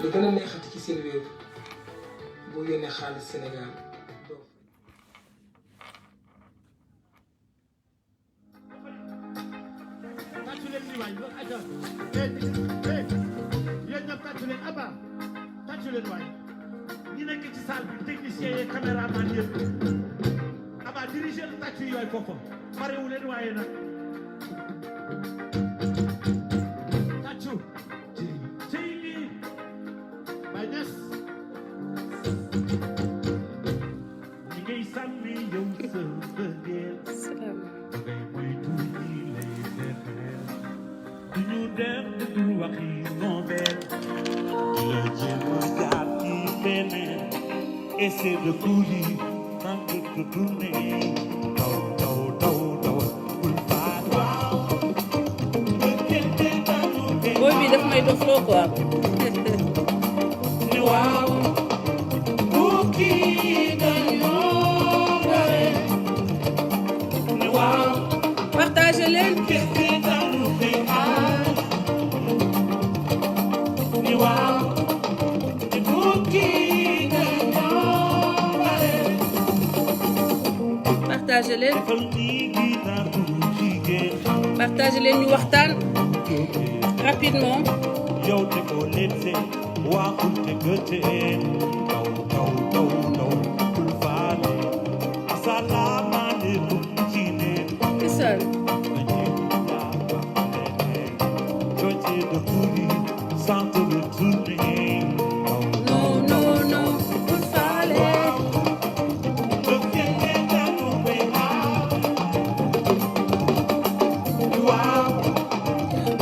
li gën a neexati ci seen wéeru boo yónnee xaalis Sénégal doo tàccu leen ni waay aja yéen ñëpp tàccu leen Abba tàccu leen waay ñi nekk ci salle bi technicien yi caméraman yëpp Abba diriger le tàccu yooyu foofu parewu leen waaye nag tàccu cey lii bay ñes ñi ngay sànni yow sa bëggeel ngay moytu ñi lay defeel duñu dem du waxi nobel la jéem a jaar ci beneen essaie de courir tant que de tourner daw daw daw daw bul faat waaw booy bi daf may dofloo quoi. ne waaw bukki dañoo bare ne waaw Partagez leen. Partagez leen. Partagez leen ñu waxtaan rapidement. yow te ko letse waxul te gëte daw daw daw daw bul faale asalaamaaleykum ci ne Ndeysaan. sans te retourner. Non, non, non, bul faale.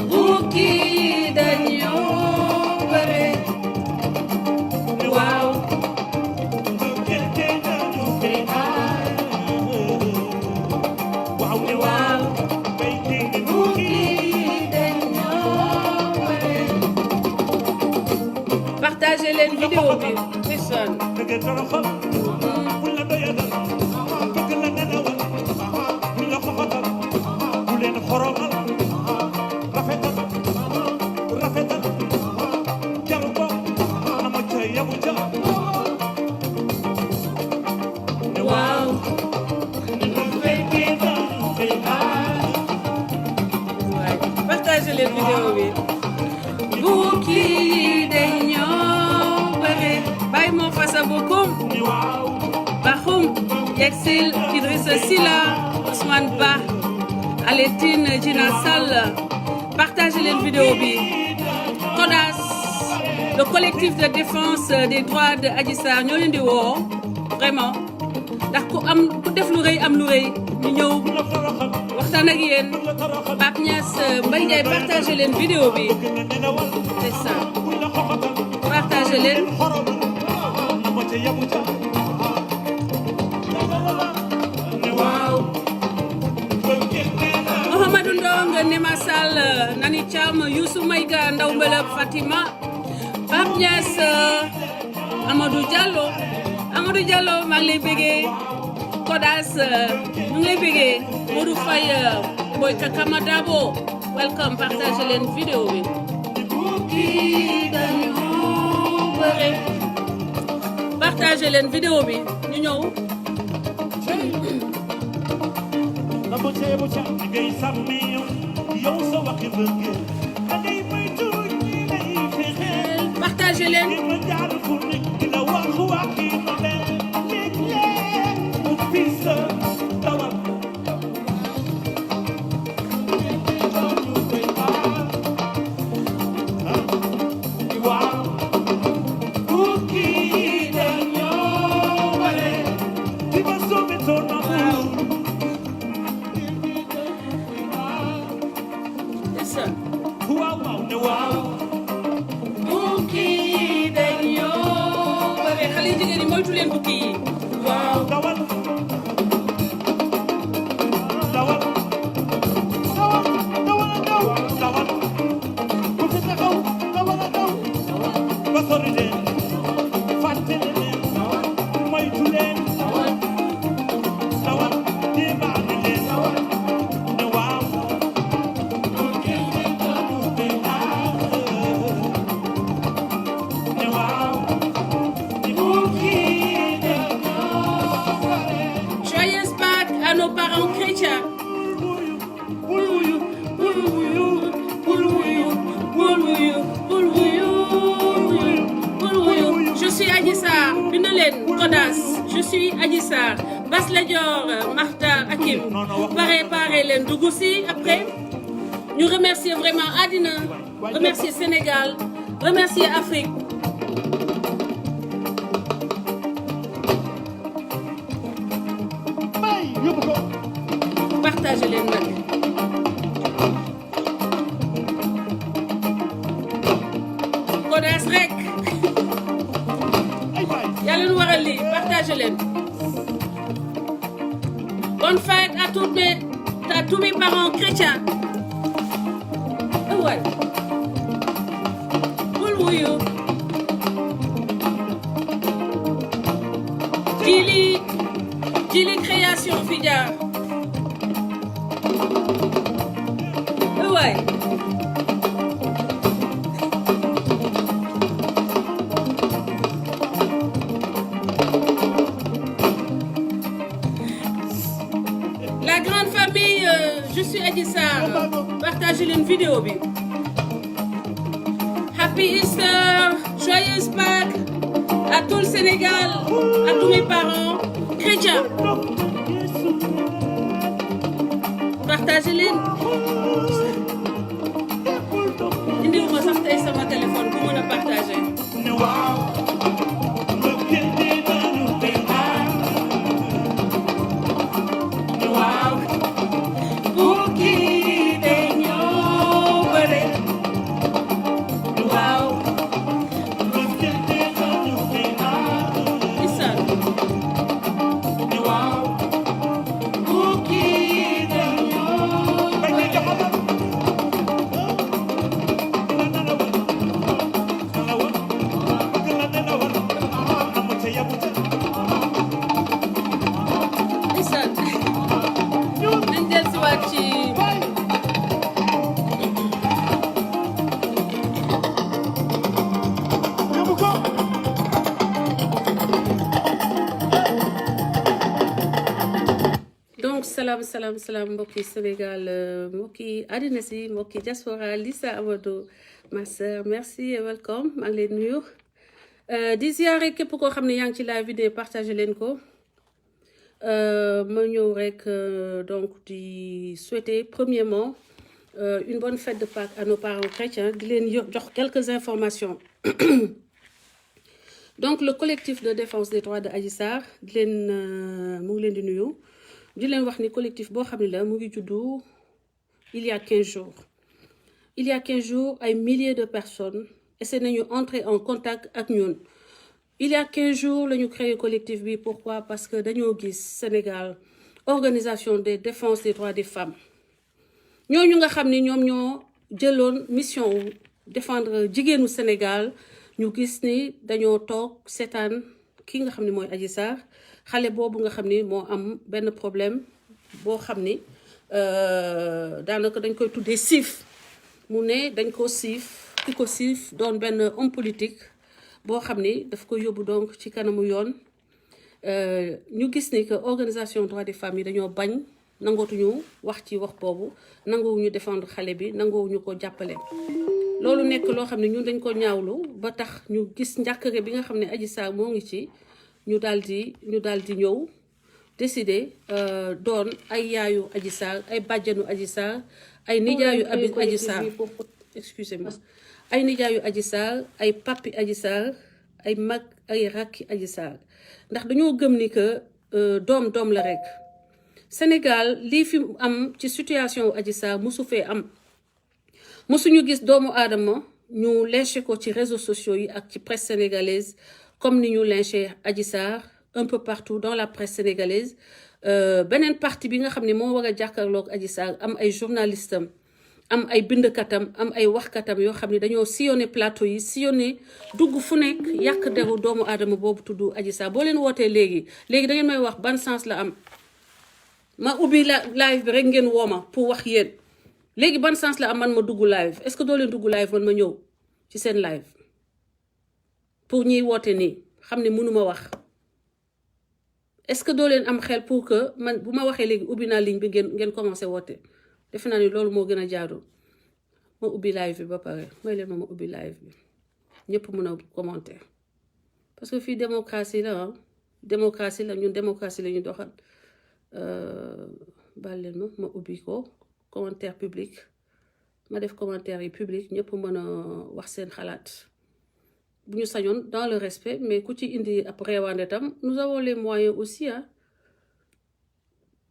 Bukki dañoo bare. Waaw. Waaw. Partagez leen vidéo bi. Ndeysaan. Waaw. Partagez leen vidéo bi. Bukki dañoo bare. Baye moo fasa bokum. Bakhoum, Yexil, Idrissa Silla, Ousmane Ba, Alétine Djina Sall. Partagez leen vidéo bi. CODAS, le collectif de défense des droits de Adji Sarr ñoo leen di woo vraiment ndax ku def lu rëy am lu rëy ñu ñëw waxtaan ak yéen. Pape Niass, Mbaye Ndiaye partagez leen vidéo bi. C'est ça. Partagez leen. Waaw. Mouhamadou Ndong, Nema Sall, Nani Thiam, Youssou Maïga, Ndaw Mbelep, Fatima, Pape Niass, Amadou Diallo, maa ngi lay bëggee. CODAS, ñu ngi lay bëggee. Modou Faye, Boy Kakama Dabo, welcome, partagez leen vidéo bi. Partagez leen vidéo bi ñu ñëw. Partagez leen. suis Adji Sarr Bass Ladior Martha Hakim préparez leen dugg si après ñu remercier vraiment àddina remercier Sénégal remercier Afrique partagez leen nag Kodas rek yaa leen waral lii partagez leen bonne fête à tous mes parents chrétiens ouais bul wuyu Jili création fi jaar ouais la grande famille je suis Adji Sarr partagez leen vidéo bi Happy Easter joyeuse Pâques à tout le Sénégal à tous mes parents chrétiens partagez leen indiwuma sax tey sama téléphone bu mën a partager salaam mbokki Sénégal mbokki àddina si mbokki diaspora Lisa Amadou ma sœur merci et welcome maa ngi leen nuyu di ziare képp koo xam ne yaa ngi ci live vidéo partagé leen ko ma ñëw rek donc di souhaiter premièrement une bonne fête de Pâques à nos parents chrétiens di leen jox quelques informations donc le collectif de défense des droits de Adji Sarr di leen mu ngi leen di nuyu di leen wax ni collectif boo xam ne la mu ngi juddu il y a 15 jours il y a 15 jours ay milliers de personnes essaient nañu entrer en contact ak ñun il y a 15 jours la ñu créé collectif bi pourquoi parce que dañoo gis Sénégal organisation de défense des droits des femmes ñooñu nga xam ni ñoom ñoo jëloon mission wu défendre jigéenu Sénégal ñu gis ni dañoo toog seetaan ki nga xam ne mooy Adji Sarr xale boobu nga xam ni moo am benn problème boo xam ni daanaka dañ koy tuddee siif mu ne dañ ko siif ki ko siif doon benn homme politique boo xam ni daf ko yóbbu donc ci kanamu yoon ñu gis ni que organisation droits des femmes yi dañoo bañ nangootuñu wax ci wax boobu nanguwuñu défendre xale bi nanguwuñu ko jàppale loolu nekk loo xam ne ñun dañ ko ñaawlu ba tax ñu gis njàkkare bi nga xam ne Adji Sarr moo ngi ci ñu daal di ñëw décider doon ay yaayu Adji Sarr ay bàjjanu Adji Sarr ay nijaayu Adji Sarr excusez-moi ay nijaayu Adji Sarr ay papi Adji Sarr ay mag ay rakki Adji Sarr ndax dañoo gëm ni que doom la rek Sénégal lii fi am ci situation Adji Sarr mosu fee am mosuñu gis doomu aadama ñu lynché ko ci réseaux sociaux yi ak ci presse sénégalaise comme ni ñu lynché Adji Sarr un peu partout dans la presse sénégalaise beneen partie bi nga xam ne moo war a jàkkaarloog Adji Sarr am ay journalistam am ay bindkatam am ay waxkatam yoo xam ne dañoo sillonné plateau yi sillonné dugg fu nekk yàq deru doomu aadama boobu tudd Adji Sarr boo leen wootee léegi da ngeen may wax ban sens la am ma ubbi live bi rek ngeen wooma pour wax yéen léegi ban sens la am man ma dugg live est-ce que doo leen dugg live man ma ñëw ci seen live pour ñiy woote nii xam ne mënuma wax est-ce que doo leen am xel pour que man bu ma waxee léegi ubbi naa ligne bi ngeen commencé woote defe naa ni loolu moo gën a jaadu ma ubbi live bi ba pare may leen ma ubbi live bi ñëpp mën a commenter parce que fii démocratie la démocratie la ñun démocratie la ñu doxal baal leen ma ubbi ko commentaire public ma def commentaire yi public ñëpp mën a wax seen xalaat bu ñu sañoon dans le respect mais ku ci indi ab reewaande tam nous avons les moyens aussi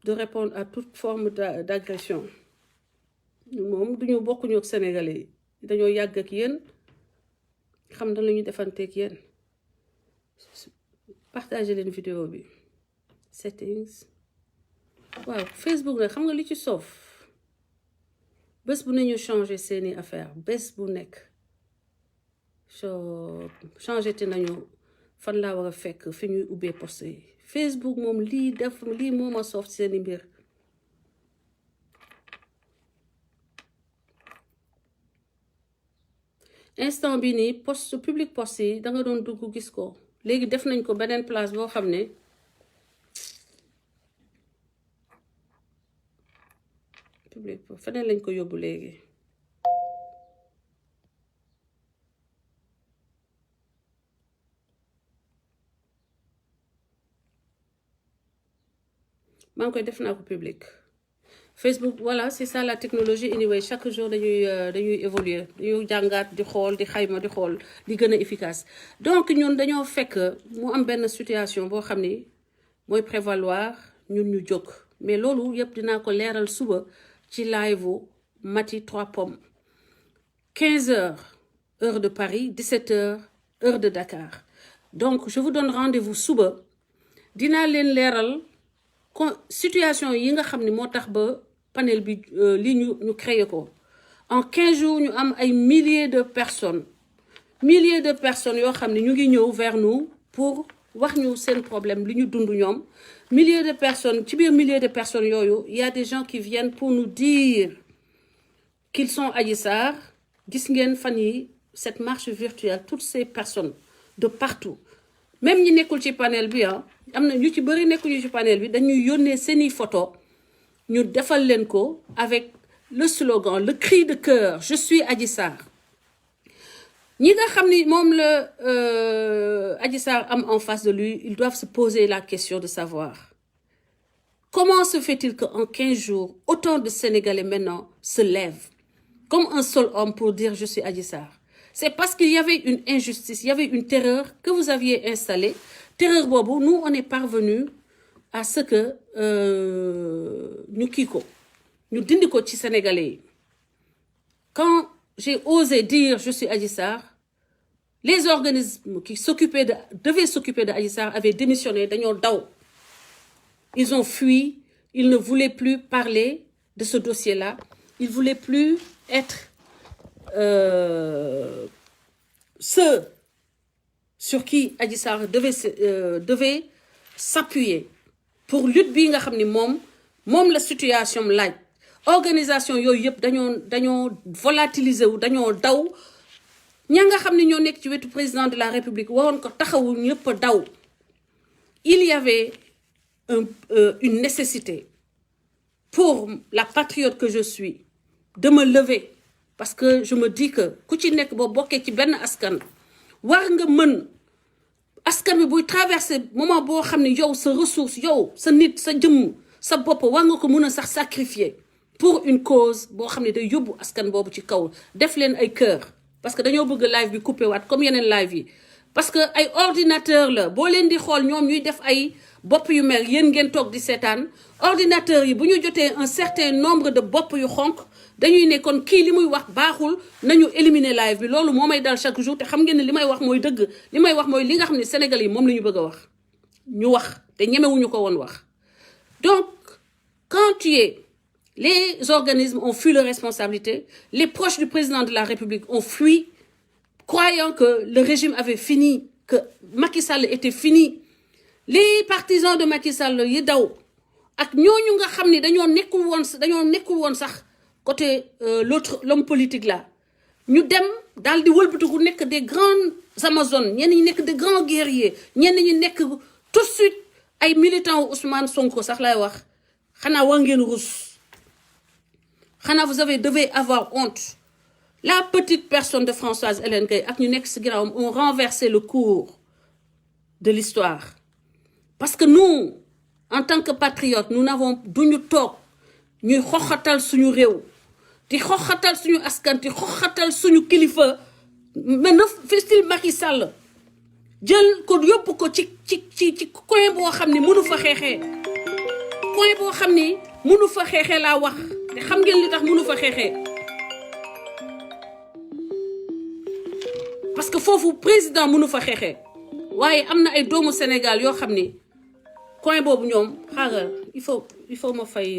de répondre à toute forme d'agression moom duñu bokkuñu ak sénégalais yi dañoo yàgg ak yéen xam na la ñu defanteeg yéen partagez leen vidéo bi settings waaw Facebook nag xam nga li ci soof bés bu ne ñu changé seeni affaire bés bu nekk changé te nañu fan laa war a fekk fi ñuy ubbee poste yi Facebook moom lii moom a soof seeni mbir instant bi nii poste public poste yi danga doon dugg gis ko léegi def nañ ko beneen place boo xam ne public feneen lañ ko yóbbu léegi maa ngi koy def naa ko public Facebook voilà c'est ça la technologie anyway chaque jour dañuy évoluer dañuy jàngaat di xool di xayma di xool di gën a efficace donc ñun dañoo fekk mu am benn situation boo xam ni mooy prévaloir ñun ñu jóg mais loolu yëpp dinaa ko leeral suba ci live Maty 3 Pommes 15h heure de Paris 17h heure de Dakar donc je vous donne rendez-vous suba dinaa leen leeral situation yi nga xam ne moo tax ba panel bi li ñu créé ko en 15 jours ñu am ay milliers de personnes yoo xam ne ñu ngi ñëw vers nous pour wax ñu seen problème li ñu dund ñoom milliers de personnes ci biir milliers de personnes yooyu il y a des gens qui viennent pour nous dire qu'ils sont Adji Sarr gis ngeen fan yi cette marche virtuelle toutes ces personnes de partout même ñi nekkul ci panel bi am na ñu ci bëri nekkuñu ci panel bi dañuy yónnee seeni photo ñu defal leen ko avec le slogan le cri de cœur je suis Adji Sarr ñi nga xam ni moom la Adji Sarr am en face de lui ils doivent se poser la question de savoir comment se fait-il qu'en 15 jours autant de Sénégalais maintenant se lèvent comme un seul homme pour dire je suis Adji Sarr. C'est parce qu'il y avait une injustice, il y avait une terreur que vous aviez installée. Terreur bobo, nous on est parvenu à ce que nous dindiko ci Sénégalais. Quand j'ai osé dire je suis Adji Sarr, les organismes qui devaient s'occuper de Adji Sarr avaient démissionné, dañoo daw. Ils ont fui, ils ne voulaient plus parler de ce dossier-là, ils ne voulaient plus être ceux sur qui Adji Sarr devait s'appuyer pour lutte bi nga xam ni moom la situation laaj organisation yooyu yëpp dañoo volatiliser wu dañoo daw ña nga xam ni ñoo nekk ci wetu président de la République waroon ko taxawu ñëpp daw il y avait une nécessité pour la patriote que je suis de me lever parce que je me dis que ku ci nekk boo bokkee ci benn askan war nga mën askan bi buy traverser moment boo xam ne yow sa ressource yow sa nit sa jëmm sa bopp war nga ko mën a sax sacrifier pour une cause boo xam ne day yóbbu askan boobu ci kaw def leen ay cœur parce que dañoo bëgg live bi coupé waat comme yeneen live yi parce que ay ordinateur la boo leen di xool ñoom ñuy def ay bopp yu mel yéen ngeen toog di seetaan ordinateur yi bu ñu jotee un certain nombre de bopp yu xonk dañuy ne kon kii li muy wax baaxul nañu éliminer live bi loolu moo may dal chaque jour te xam ngeen ne li may wax mooy dëgg li may wax mooy li nga xam ne Sénégal yi moom la ñu bëgg a wax ñu wax te ñemewuñu ko woon wax donc quand les organismes ont fui leurs responsabilités les proches du président de la République ont fui croyant que le régime avait fini que Macky Sall était fini les partisans de Macky Sall yi daw ak ñooñu nga xam ne dañoo nekkul woon sax côté l'homme politique là ñu dem daal di wëlbatiku nekk des grandes amazones ñenn ñi nekk des grands guerriers ñenn ñi nekk tout de suite ay militants Ousmane Sonko sax lay wax xanaa war ngeen rus xanaa vous devez avoir honte la petite personne de Françoise Hélène Gaye ak ñu nekk si ginnaawam ont renversé le cours de l'histoire parce que nous en tant que patriotes nous n'avons duñu toog ñuy xoxatal suñu réew di xoxatal suñu askan di xoxatal suñu kilifa mais na festil Macky Sall jël ko yóbbu ko ci coin boo xam ne mënu fa xeexee coin boo xam ne mënu fa xeexee laa wax te xam ngeen li tax mënu fa xeexee parce que foofu président mënu fa xeexee waaye am na ay doomu Sénégal yoo xam ne coin boobu ñoom xaaral il faut ma fay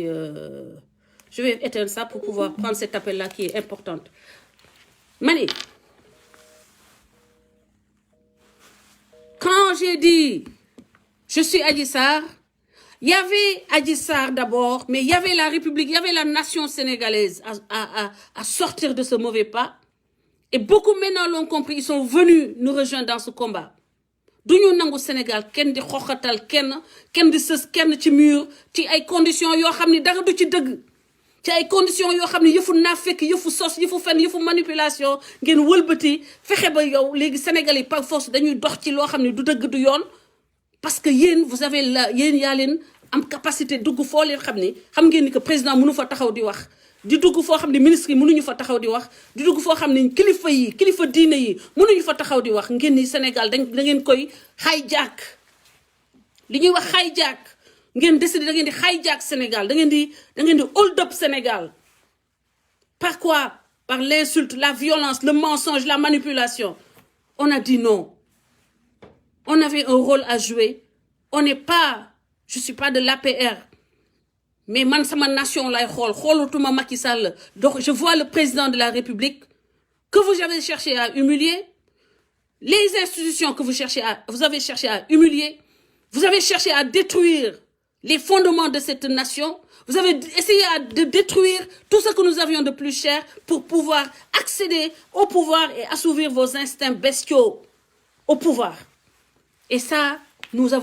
je vais éteindre ça pour pouvoir prendre cet appel là qui est importante mani quand j'ai dit je suis Adji Sarr il y avait Adji Sarr d'abord mais il y avait la République il y avait la nation sénégalaise à sortir de ce mauvais pas et beaucoup maintenant l'ont compris ils sont venus nous rejoindre dans ce combat duñu nangu Sénégal kenn di xoxatal kenn di sës kenn ci mur ci ay conditions yoo xam ne dara du ci dëgg ci ay conditions yoo xam ne yëfu naafekk yëfu sos yëfu fen yëfu manipulation ngeen wëlbati fexe ba yow léegi Sénégal yi par force dañuy dox ci loo xam ne du dëgg du yoon parce que yéen vous avez la yéen yaa leen am capacité dugg foo leen xam ni xam ngeen ni que président mënu fa taxaw di wax di dugg foo xam ne ministre yi mënuñu fa taxaw di wax di dugg foo xam ne kilifa diine yi mënuñu fa taxaw di wax ngeen ni Sénégal da ngeen koy hijack li ñuy wax hijack ngeen décider da ngeen di hijack Sénégal da ngeen di hold up Sénégal par quoi par l'insulte la violence le mensonge la manipulation on a dit non on avait un rôle à jouer je suis pas de l'APR mais man sama nation lay xoolatuma Macky Sall donc je vois le président de la République que vous avez cherché à humilier les institutions que vous avez cherché à humilier vous avez cherché à détruire les fondements de cette nation vous avez essayé de détruire tout ce que nous avions de plus cher pour pouvoir accéder au pouvoir et assouvir vos instincts bestiaux au pouvoir et ça nous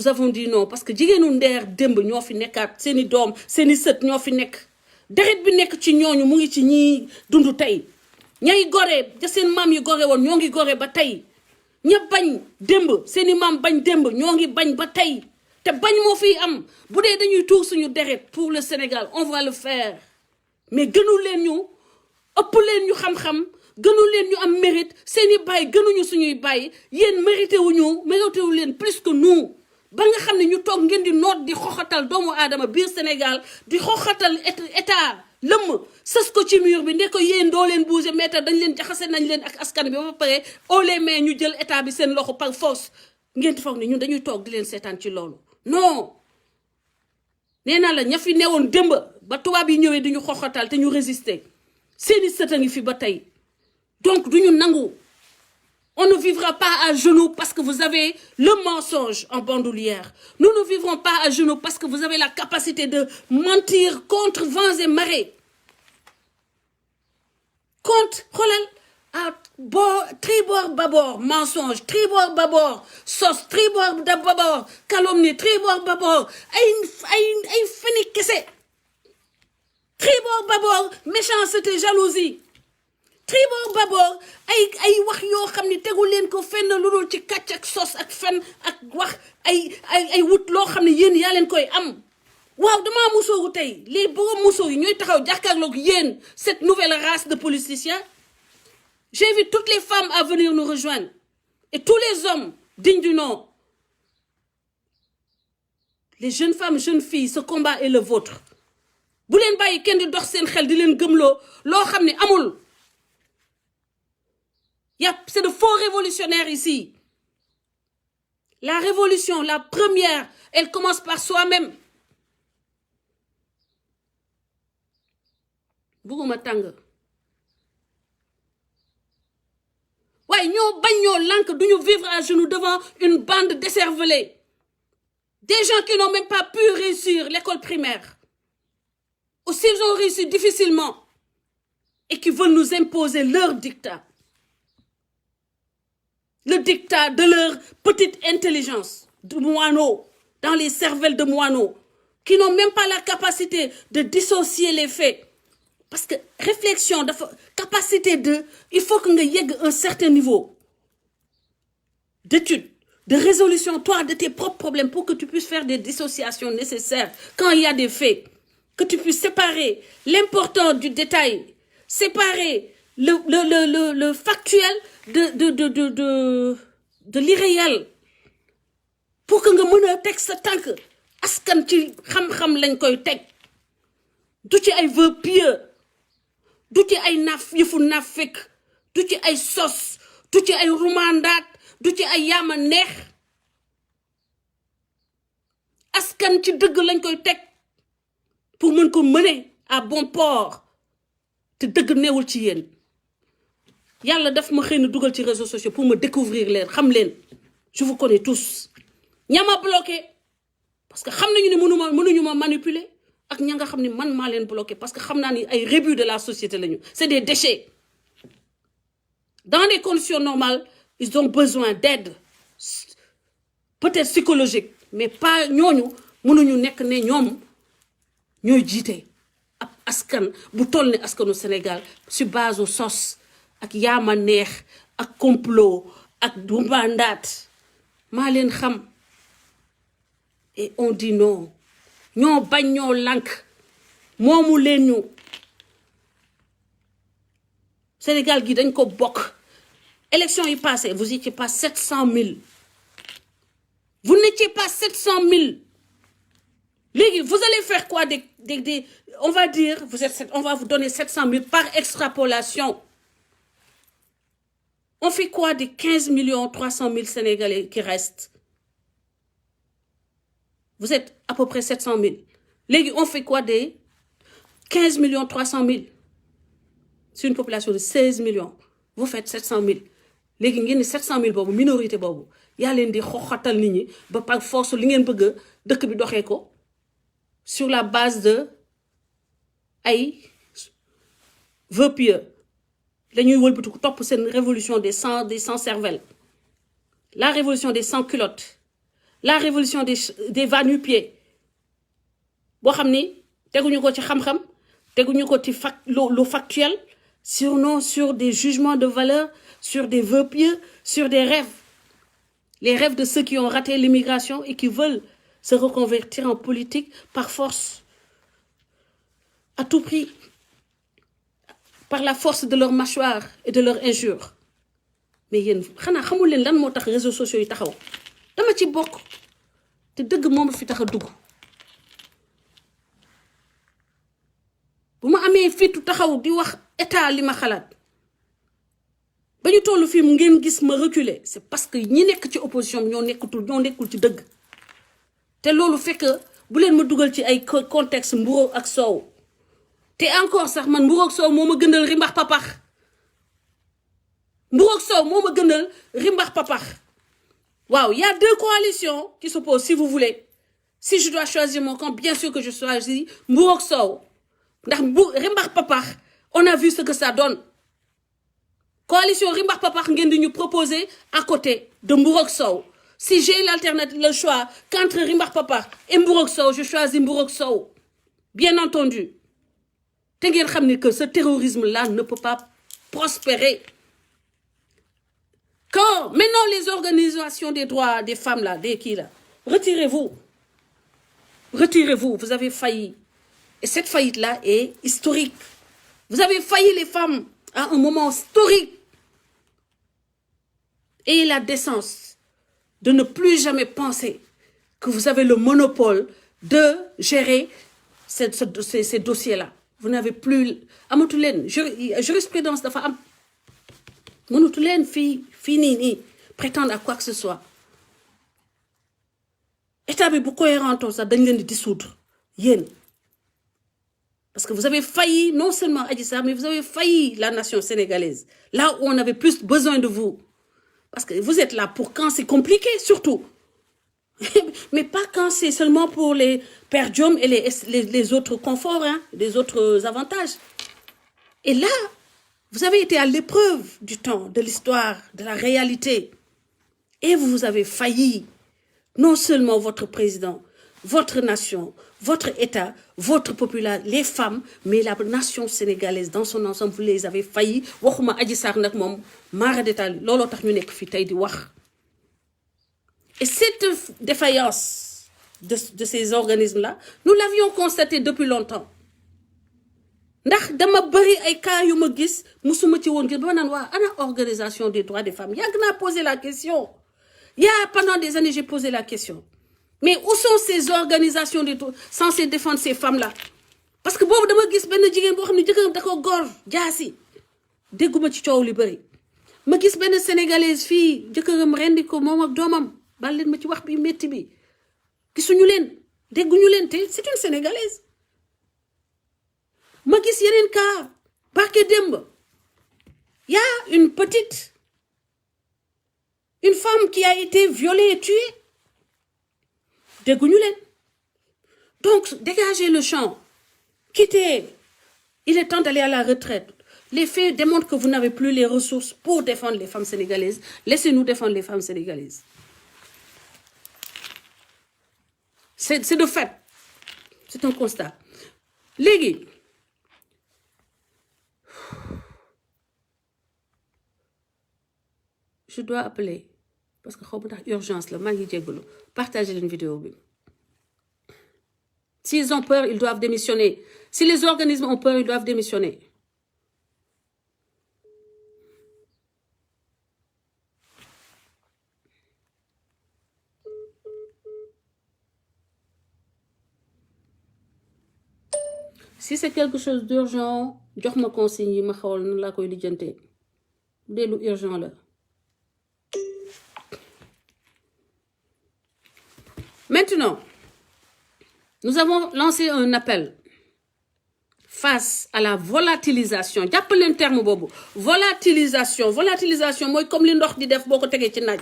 avons dit non parce que jigéenu ndeer démb ñoo fi nekkaat seeni doom seeni sët ñoo fi nekk deret bi nekk ci ñooñu mu ngi ci ñi dund tey ñay gore ja seen maam yi gore woon ñoo ngi gore ba tey ña bañ démb seeni maam bañ démb ñoo ngi bañ ba tey te bañ moo fiy am bu dee dañuy tuur suñu deret pour le Sénégal on va le faire mais gënu leen ñu ëpp leen ñu xam-xam gënu leen ñu am mérite seeni baay gënuñu suñuy baay yéen mérité wu leen plus que nous ba nga xam ne ñu toog ngeen di noot di xoxatal doomu aadama biir Sénégal di xoxatal état lëmm sës ko ci mur bi ne ko yéen doo leen bouger mais dañ leen jaxase nañ leen ak askan bi ba pare au les mains ñu jël état bi seen loxo par force ngeen di foog ne ñun dañuy toog di leen seetaan ci loolu non nee naa la ña fi newoon démb ba tubaab yi ñëwee di ñu xoxatal te ñu résister seeni sët a ngi fi ba tey donc duñu nangu on ne vivra pas à genoux parce que vous avez le mensonge en bandoulière. Nous ne vivrons pas à genoux parce que vous avez la capacité de mentir contre vents et marées. Contre, tribord babord, mensonge, tribord babord, sauce, tribord babord, calomnie, tribord babord, ay fini kese. Tribord babord, méchanceté, jalousie. Tribord babord ay wax yoo xam ne tegu leen ko fenn lu dul ci kàcc ak sos ak fen ak wax ay wut loo xam ne yéen yaa leen koy am waaw damaa musóoru tey les borom musóor yi ñooy taxaw jàkkaarloog yéen cette nouvelle race de politiciens j'invite toutes les femmes à venir nous rejoindre et tous les hommes dignes du nom les jeunes femmes jeunes filles ce combat est le vôtre bu leen bàyyi kenn di dox seen xel di leen gëmloo loo xam ne amul c'est de faux révolutionnaires ici. La révolution, la première, elle commence par soi-même. Buguma tàng. Ouais, ñoo bañ ñoo lank duñu vivre à genoux devant une bande décervelée. Des gens qui n'ont même pas pu réussir l'école primaire. Ou s'ils ont réussi difficilement et qui veulent nous imposer leur dictat. Le dictat de leur petite intelligence de moineaux, dans les cervelles de moineaux, qui n'ont même pas la capacité de dissocier les faits. Parce que réflexion, capacité il faut que nga yegg un certain niveau d'étude, de résolution, toi, de tes propres problèmes pour que tu puisses faire des dissociations nécessaires quand il y a des faits. Que tu puisses séparer l'important du détail, séparer le factuel de l'irréel. Pour que nga mën a teg sa tànk askan ci xam-xam lañ koy teg du ci ay vœux pieux du ci ay yëfu nafik du ci ay sos du ci ay rumandaat du ci ay yaama neex askan ci dëgg lañ koy teg pour mën ko mener à bon port te dëgg neewul ci yéen yàlla daf ma xëy na dugal ci réseaux sociaux pour me découvrir leen xam leen je vous connais tous ñama bloqué parce que xam nañu ne mënuñu ma manipuler ak ña nga xam ne man maa leen bloqué parce que xam naa ni ay rébus de la société lañu c'est des déchets dans les conditions normales ils ont besoin d'aide peut-être psychologique mais pas ñooñu mënuñu nekk ne ñoom ñooy jiite ab askan bu toll ne askanu Sénégal sur base au sos ak yaama neex ak complot ak dumbandaat maa leen xam et on dit non ñoo bañ ñoo lànk moomu leen ñu Sénégal gi dañ ko bokk élection yi passé vous étiez pas 700 000 vous n'étiez pas 700 000 léegi vous allez faire quoi on va dire on va vous donner 700 000 par extrapolation on fait quoi des 15 300 000 Sénégalais qui restent vous êtes à peu près 700 000 léegi on fait quoi des 15 300 000 sur une population de 16 millions vous faites 700 000 léegi ngeen ni 700 000 boobu minorité boobu yaa leen di xoxatal nit ñi ba par force li ngeen bëgg dëkk bi doxee ko sur la base de ay vœux pieux dañuy wëlbatiku topp seen révolution des sans cervelle la révolution des sans culottes la révolution des va-nu-pieds boo xam ni teguñu ko ci xam-xam teguñu ko ci lu factuel sur des jugements de valeur sur des vœux pieux sur des rêves les rêves de ceux qui ont raté l'immigration et qui veulent se reconvertir en politique par force à tout prix par la force de leur mâchoire et de leur injure mais yéen xanaa xamul leen lan moo tax réseaux sociaux yi taxaw dama ci bokk te dëgg moom fi tax a dugg bu ma amee fitu taxaw di wax état li ma xalaat ba ñu tollu fii mu ngeen gis ma reculer c'est parce que ñi nekk ci opposition bi ñoo nekkul ci dëgg te loolu fekk bu leen ma dugal ci ay contexte mburu ak soow te encore sax man mburu ak soow moo ma gënal rimbax papax mburu ak soow moo ma gënal rimbax papax waaw y a deux coalitions qui s'opposent si vous voulez si je dois choisir mon camp bien sûr que je choisis mburu ak soow ndax rimbax papax on a vu ce que ça donne coalition rimbax papax ngeen di ñu proposer à côté de mburu ak soow si j'ai l'alternative le choix qu'entre rimbax papax et mburu ak soow je choisis mburu ak soow bien entendu te ngeen xam ni que ce terrorisme là ne peut pas prospérer quand maintenant les organisations des droits des femmes là des kii là retirez-vous vous avez failli et cette faillite là est historique vous avez failli les femmes à un moment historique ayez la décence de ne plus jamais penser que vous avez le monopole de gérer ces dossiers là vous n'avez plus amatu leen jurisprudence dafa am mënatu leen fii nii prétendre à quoi que ce soit état bi bu cohérent sax dañ leen di dissoudre yéen parce que vous avez failli non seulement Adji Sarr mais vous avez failli la nation sénégalaise là où on avait plus besoin de vous parce que vous êtes là pour quand c'est compliqué surtout mais pas quand c'est seulement pour les per diem et les autres conforts les autres avantages et là vous avez été à l'épreuve du temps de l'histoire de la réalité et vous avez failli non seulement votre président votre nation votre État votre population les femmes mais la nation sénégalaise dans son ensemble vous les avez failli waxuma Adji Sarr nag moom mara détail looloo tax ñu nekk fii tey di wax Et cette défaillance de ces organismes-là, nous l'avions constaté depuis longtemps. ndax dama bari ay cas yu ma gis musuma ci woon gis ba naan waa ana organisation des droits des femmes yàgg naa poser la question pendant des années j'ai posé la question mais où sont ces organisations censées défendre ces femmes-là parce que boobu dama gis benn jigéen boo xam ne jëkkëram da ko góor jaasi dégguma ci coow li bari ma gis benn sénégalaise fii jëkkëram rendi ko moom ak doomam bal leen ma ci wax bi métti bi gisuñu leen dégguñu leen te c'est une sénégalaise ma gis yeneen cas barke démb y a une femme qui a été violée et tuée dégguñu leen donc dégagez le champ quittez il est temps d'aller à la retraite les faits démontrent que vous n'avez plus les ressources pour défendre les femmes sénégalaises laissez-nous défendre les femmes sénégalaises c'est de fait c'est un constat léegi je dois appeler parce que xaw ma tax urgence la maa ngi jéggalu partagez leen vidéo bi s'ils ont peur ils doivent démissionner si les organismes ont peur ils doivent démissionner si c'est quelque chose d'urgent jox ma consigne yi ma xawal nan laa koy lijjantee bu dee lu urgent la maintenant nous avons lancé un appel face à la volatilisation jàpp leen terme boobu volatilisation mooy comme li ndox di def boo ko tegee ci naaj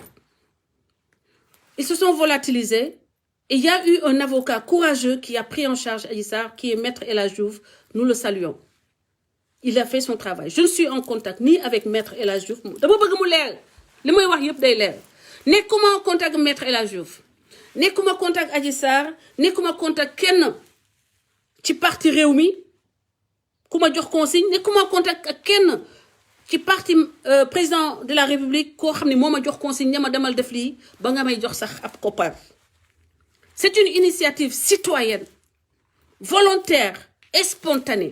ils se sont volatilisés et il y a eu un avocat courageux qui a pris en charge Adji Sarr qui est Maître El Hadji Diouf nous le saluons il a fait son travail je ne suis en contact ni avec Maître El Hadji Diouf dama bëgg mu leer li may wax yëpp day leer nekkuma en contact avec Maître El Hadji Diouf nekkuma contact Adji Sarr nekkuma contact kenn ci parti Rewmi ku ma jox consigne nekkuma contact ak kenn ci parti président de la République koo xam ne moo ma jox consigne ñama demal def lii ba nga may jox sax ab koppar c'est une initiative citoyenne volontaire et spontanée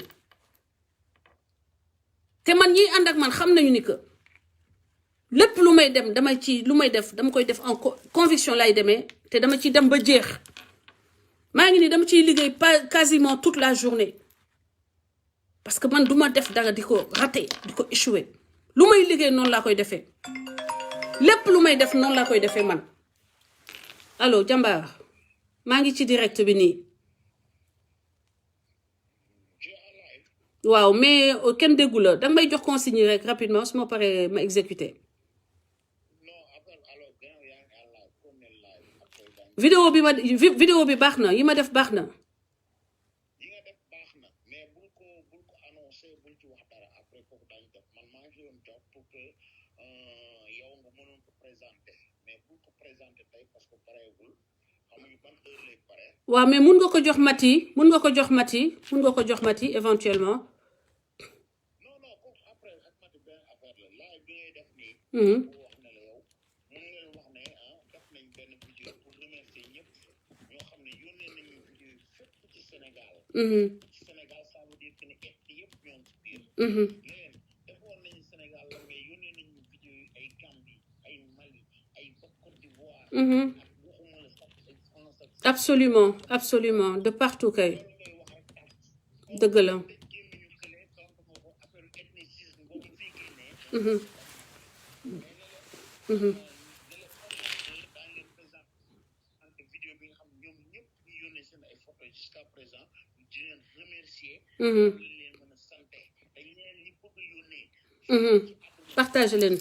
te man ñiy ànd ak man xam nañu ni que lépp lu may dem dama koy def en conviction lay demee te dama ciy dem ba jeex maa ngi ni dama ciy liggéey pas quasiment toute la journée parce que man duma def dara di ko rater di ko échouer lu may liggéey noonu laa koy defee lépp lu may def noonu laa koy defee man allo jàmbaar maa ngi ci direct bi nii waaw mais kenn déggu la danga may jox consigne rek rapidement su ma paree ma exécuter vidéo bi baax na yi ma def baax na waaw mais mun nga ko jox Mati éventuellement absolument de partout kay dëgg la partage leen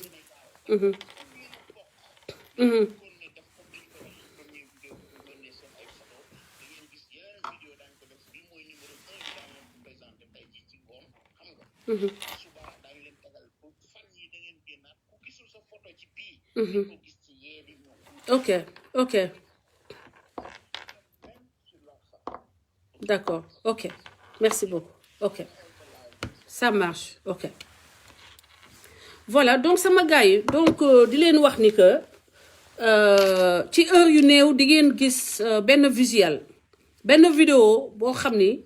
ok d'accord ok merci beaucoup ok ça marche ok voilà donc sama gars yi donc di leen wax ni que ci heure yu néew di ngeen gis benn visuel benn vidéo boo xam ni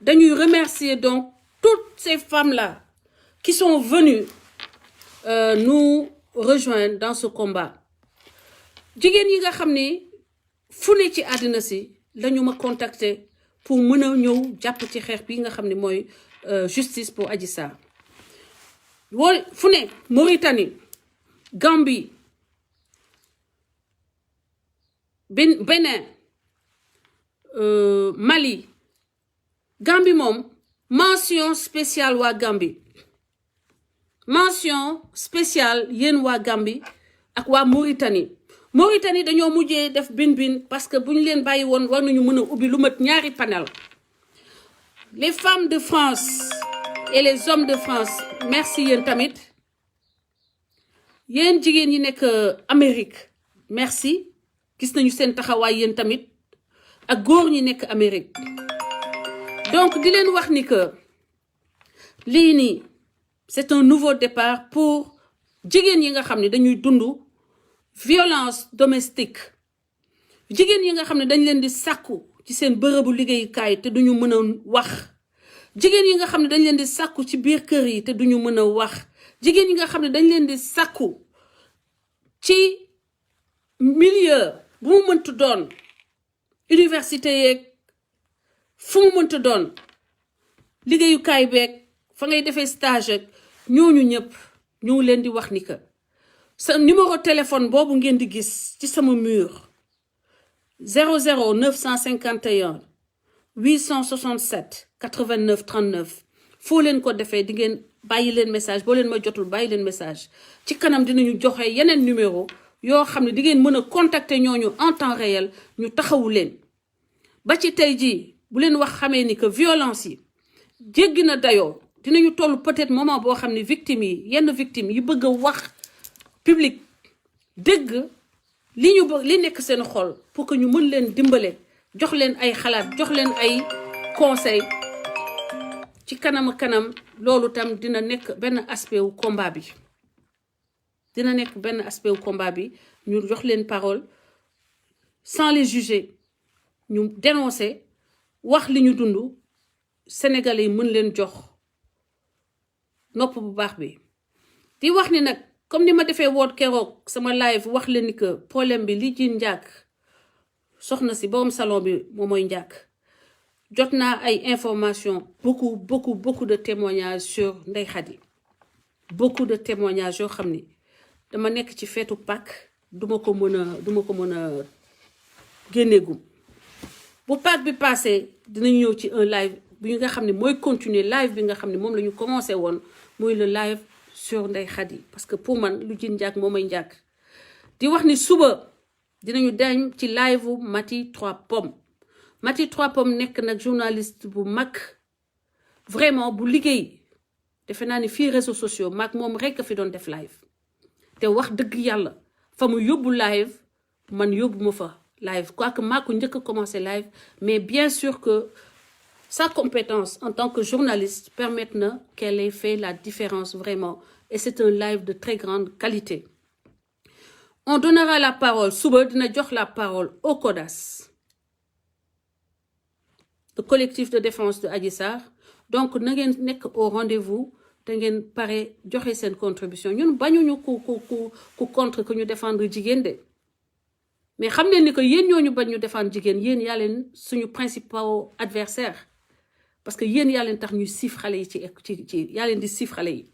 dañuy remercier donc toutes ces femmes là qui sont venues nous rejoindre dans ce combat jigéen yi nga xam ni fu ne ci àddina si lañu ma contacter pour mën a ñëw jàpp ci xeex bi nga xam ne mooy justice pour Adji Sarr woo fu ne Mauritanie Gambie Bénin Mali Gambie moom mention spéciale waa Gambie mention spéciale yéen waa Gambie ak waa Mauritanie dañoo mujjee def bin parce que bu ñu leen bàyyi woon war nañu mën a ubbi lu mat ñaari panel les femmes de France et les hommes de France merci yéen tamit yéen jigéen ñi nekk Amérique merci gis nañu seen taxawaay yéen tamit ak góor ñi nekk Amérique donc di leen wax ni que lii nii c'est un nouveau départ pour jigéen yi nga xam ne dañuy dund violence domestique jigéen yi nga xam ne dañ leen di sàkku ci seen bërëbu liggéeyukaay te duñu mën a wax jigéen yi nga xam ne dañ leen di sàkku ci biir kër yi te duñu mën a wax jigéen yi nga xam ne dañ leen di sàkku ci milieu bu mu mënta doon université yeeg fu mu mënta doon liggéeyukaay beeg fa ngay defee stage ak ñooñu ñëpp ñu leen di wax ni que sa numéro téléphone boobu ngeen di gis ci sama mur 00 951 867 89 39 foo leen ko defee di ngeen bàyyi leen message boo leen ma jotul bàyyi leen message ci kanam dinañu joxe yeneen numéro yoo xam ne di ngeen mën a contacter ñooñu en temps réel ñu taxawu leen ba ci tey jii bu leen wax xamee ni que violence yi jéggi na dayoo dinañu toll peut-être moment boo xam ne victimes yi yenn victimes yi bëgg a wax public dëgg li nekk seen xol pour que ñu mën leen dimbale jox leen ay xalaat jox leen ay conseil ci kanam loolu tam dina nekk benn aspect wu combat bi ñu jox leen parole sans les juger ñu dénoncer wax li ñu dund Sénégalais yi mën leen jox nopp bu baax bi di wax ni nag comme ni ma defee woot keroog sama live wax leen ni que problème bi li ci njàkk soxna si borom salon bi moom mooy njàkk jot naa ay information beaucoup de témoignages sur Ndeye Khady beaucoup de témoignages yoo xam ni dama nekk ci feetu Pâques duma ko mën a génneegum bu Pâques bi passé dinañu ñëw ci un live bi nga xam ne mooy continuer live bi nga xam ne moom la ñu commencé woon mooy le live sur Ndeye Khady parce que pour man lu ci njàkk moo may njàkk di wax ni suba dinañu dem ci live u Maty 3 Pommes Maty 3 Pommes nekk nag journaliste bu mag vraiment bu liggéey defe naa ni fii réseaux sociaux mag moom rekk a fi doon def live te wax dëgg yàlla fa mu yóbbu live man yóbbu ma fa live quoique maa ko njëkk a commencé live mais bien sûr que sa compétence en tant que journaliste permet na qu'elle ait fait la différence vraiment et c'est un live de très grande qualité. On donnera la parole suba dina jox la parole au CODAS, le collectif de défense de Adji Sarr. Donc na ngeen nekk au rendez-vous te ngeen pare joxe seen contribution ñun bañuñu ku contre que ñu défendre jigéen de mais xam leen ni que yéen ñooñu bañ ñu défendre jigéen yéen yaa leen suñu principal adversaire parce que yéen yaa leen tax ñuy siif xale yi ci yaa leen di siif xale yi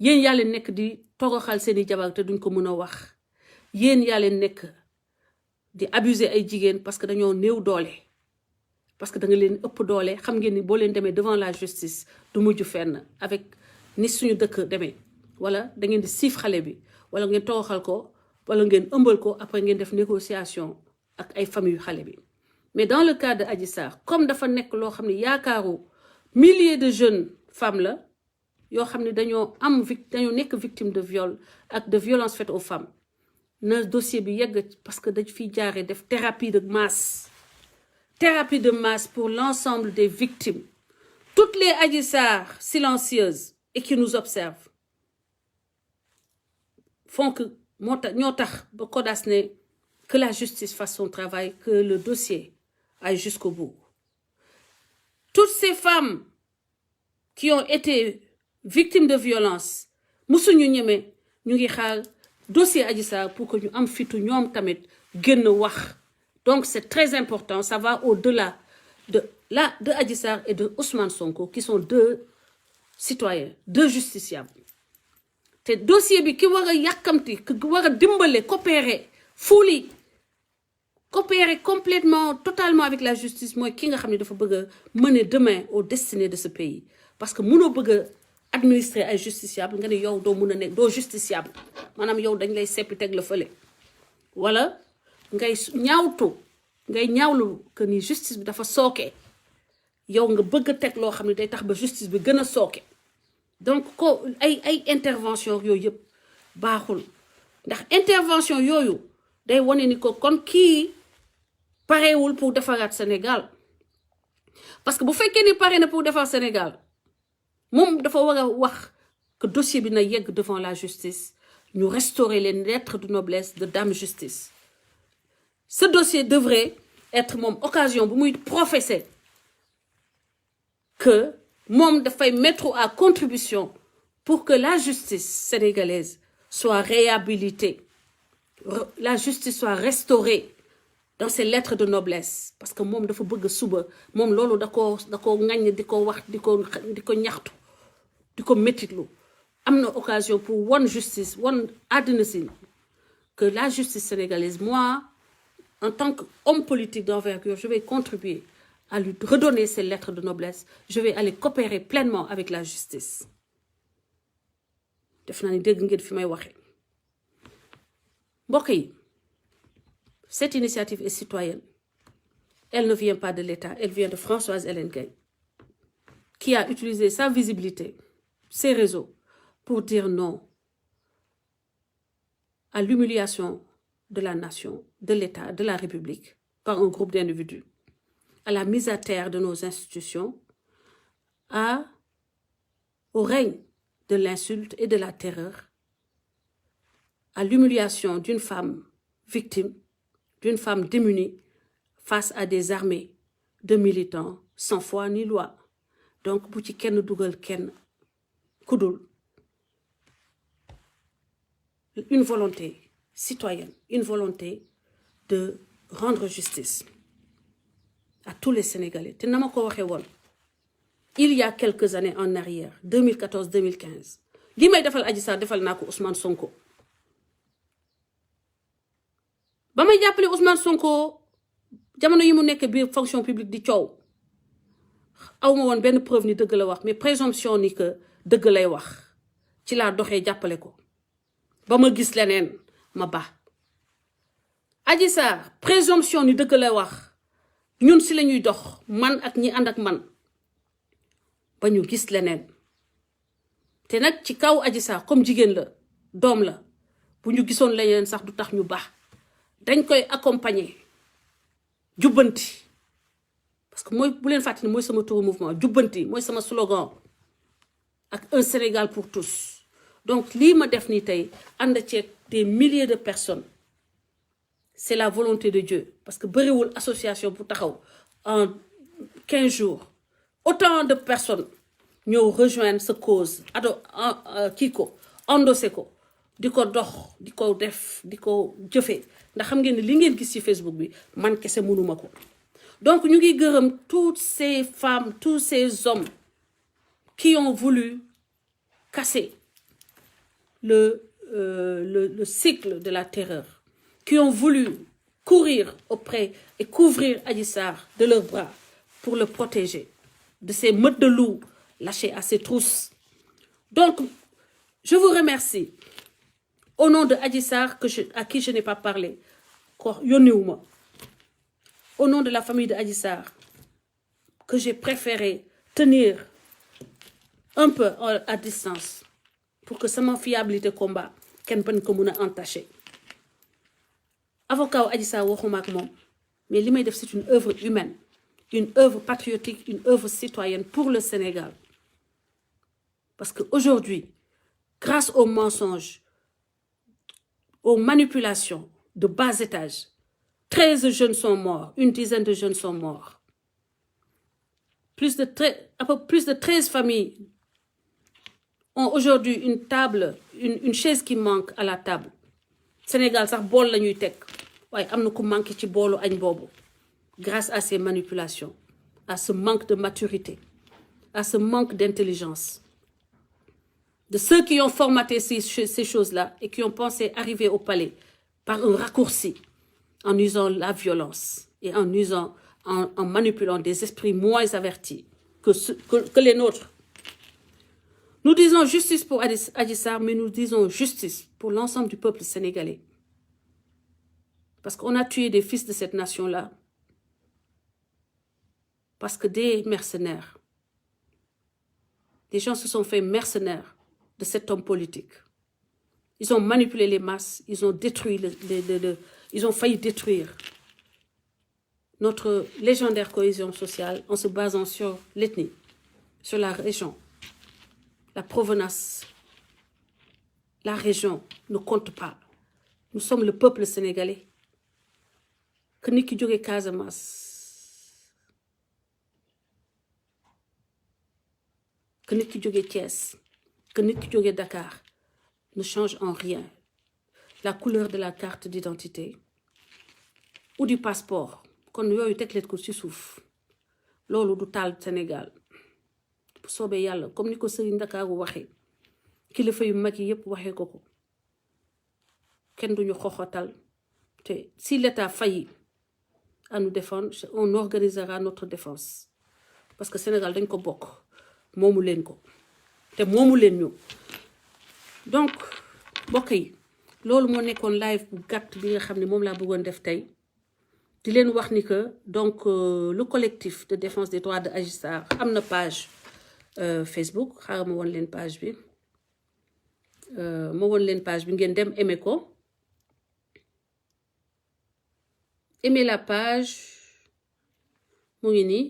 yéen yaa leen nekk di toroxal seeni jabar te duñ ko mën a wax yéen yaa leen nekk di abuser ay jigéen parce que dañoo néew doole parce que da nga leen ëpp doole xam ngeen ni boo leen demee devant la justice du mujj fenn avec ni suñu dëkk demee wala da ngeen di siif xale bi wala ngeen toroxal ko wala ngeen ëmbal ko après ngeen def négociation ak ay famille xale bi mais dans le cas de Adji Sarr comme dafa nekk loo xam ne yaakaaru milliers de jeunes femmes la yoo xam ne dañoo nekk victime de viol ak de violence faite aux femmes na dossier bi yegg parce que dañ fiy jaaree def thérapie de masse pour l'ensemble des victimes toutes les Adji Sarr silencieuses et qui nous observent font que ñoo tax ba CODAS ne que la justice fasse son travail, que le dossier aille jusqu'au bout. Toutes ces femmes qui ont été victimes de violence musuñu ñeme ñu ngi xaar dossier Adji Sarr pour que ñu am fitu ñoom tamit génn wax. Donc c'est très important, ça va au-delà de Adji Sarr et de Ousmane Sonko qui sont deux citoyens, deux justiciables. te dossier bi ki war a yàkkamti ki war a dimbale coopérer fully coopérer complètement totalement avec la justice mooy ki nga xam ne dafa bëgg a mener demain aux destinées de ce pays parce que mënoo bëgg a administrer ay justiciable nga ne yow doo mën a nekk doo justiciable maanaam yow dañ lay seppi teg la fële wala ngay ñaawlu que ni justice bi dafa sooke yow nga bëgg a teg loo xam ne day tax ba justice bi gën a sooke donc ay intervention yooyu yëpp baaxul ndax intervention yooyu day wane ni ko kon kii parewul pour defaraat Sénégal parce que bu fekkee ni pare na pour defar Sénégal moom dafa war a wax que dossier bi na yegg devant la justice ñu restaurer les lettres de noblesse de Dame Justice. Ce dossier devrait être moom occasion bu muy professer que moom dafay mettre à contribution pour que la justice sénégalaise soit réhabilitée, la justice soit restaurée dans ses lettres de noblesse parce que moom dafa bëgg suba moom loolu da ko ŋaññ di ko wax di ko ñaxtu di ko métitlu am na occasion pour one justice one àddina si que la justice sénégalaise moi en tant qu'homme politique d'envergure je vais contribuer à lui redonner ses lettres de noblesse je vais aller coopérer pleinement avec la justice def naa ni dégg ngeen fi may waxee mbokk yi cette initiative est citoyenne elle ne vient pas de l'État elle vient de Françoise Hélène Gaye qui a utilisé sa visibilité ses réseaux pour dire non à l'humiliation de la nation, de l'État, de la République par un groupe d'individus, à la mise à terre de nos institutions, au règne de l'insulte et de la terreur, à l'humiliation d'une femme victime, d'une femme démunie face à des armées de militants sans foi ni loi. Donc, bu ci kenn dugal kenn kudul une volonté citoyenne, une volonté de rendre justice à tous les Sénégalais. Te na ma ko waxee woon il y a quelques années en arrière 2014-2015 li may defal Adji Sarr defal naa ko Ousmane Sonko ba may jàppale Ousmane Sonko jamono yi mu nekk biir fonction publique di coow aw ma woon benn preuve ni dëgg la wax mais présomption ni que dëgg lay wax ci laa doxee jàppale ko ba ma gis leneen ma ba Adji Sarr présomption ni dëgg lay wax ñun si la ñuy dox man ak ñi ànd ak man ba ñu gis leneen te nag ci kaw Adji Sarr comme jigéen la doom la bu ñu gisoon leneen sax du tax ñu baax dañ koy accompagner jubbanti parce que mooy bu leen fàttali mooy sama turu mouvement jubbanti mooy sama slogan ak un Sénégal pour tous donc lii ma def nii tey ànd ceeg des milliers de personnes c'est la volonté de Dieu parce que bëriwul association bu taxaw en 15 jours autant de personnes ñëw rejoindre sa cause kii ko endossé ko di ko dox di ko def di ko jëfee ndax xam ngeen ne li ngeen gis ci Facebook bi man kese mënuma ko donc ñu ngi gërëm toutes ces femmes tous ces hommes qui ont voulu casser le cycle de la terreur qui ont voulu courir auprès et couvrir Adji Sarr de leurs bras pour le protéger de ces meutes de loups lâchés à ses trousses. Donc, je vous remercie au nom de Adji Sarr à qui je n'ai pas parlé, au nom de la famille de Adji Sarr, que j'ai préféré tenir un peu à distance pour que sama fiabilité combat kenn bañ ko mën a entacher. Avocat Adji Sarr waxuma ak moom mais li may def c'est une œuvre humaine, une œuvre patriotique, une œuvre citoyenne pour le Sénégal. Parce qu'aujourd'hui, grâce aux mensonges aux manipulations de bas étage. 13 jeunes sont morts, une dizaine de jeunes sont morts. Plus de 13 familles ont aujourd'hui une table, une chaise qui manque à la table. Sénégal, sax bol la ñuy tek. Waaye am na ku manqué ci boolu añ boobu. Grâce à ces manipulations, à ce manque de maturité, à ce manque d'intelligence. De ceux qui ont formaté ces choses-là et qui ont pensé arriver au palais par un raccourci, en usant la violence et en manipulant des esprits moins avertis que les nôtres. Nous disons justice pour Adji Sarr, mais nous disons justice pour l'ensemble du peuple sénégalais. Parce qu'on a tué des fils de cette nation-là. Parce que des mercenaires, des gens se sont fait mercenaires de cet homme politique. Ils ont manipulé les masses, ils ont détruit ils ont failli détruire notre légendaire cohésion sociale en se basant sur l'ethnie, sur la région, la provenance. La région ne compte pas. Nous sommes le peuple sénégalais. Que nit ki jóge Casamance, que nit ki jóge Thiès, que nit ki jóge Dakar ne change en rien la couleur de la carte d'identité ou du passeport. Kon yooyu teg leen ko ci suuf loolu du taal Sénégal bu soobee yàlla comme ni ko Serigne Ndakaaru waxee kilifa yu mag yi yëpp waxee ko kenn duñu xoxotal te si l'État faillit à nous défendre on organisera notre défense parce que Sénégal dañ ko bokk moomu leen ko te moomu leen ñu donc mbokk yi loolu moo nekkoon live bu gàtt bi nga xam ne moom laa bëggoon def tey di leen wax ni que donc le collectif de défense des droits de Adji Sarr am na page Facebook xaaral ma woon leen page bi ngeen dem aimer ko aimer la page mu ngi nii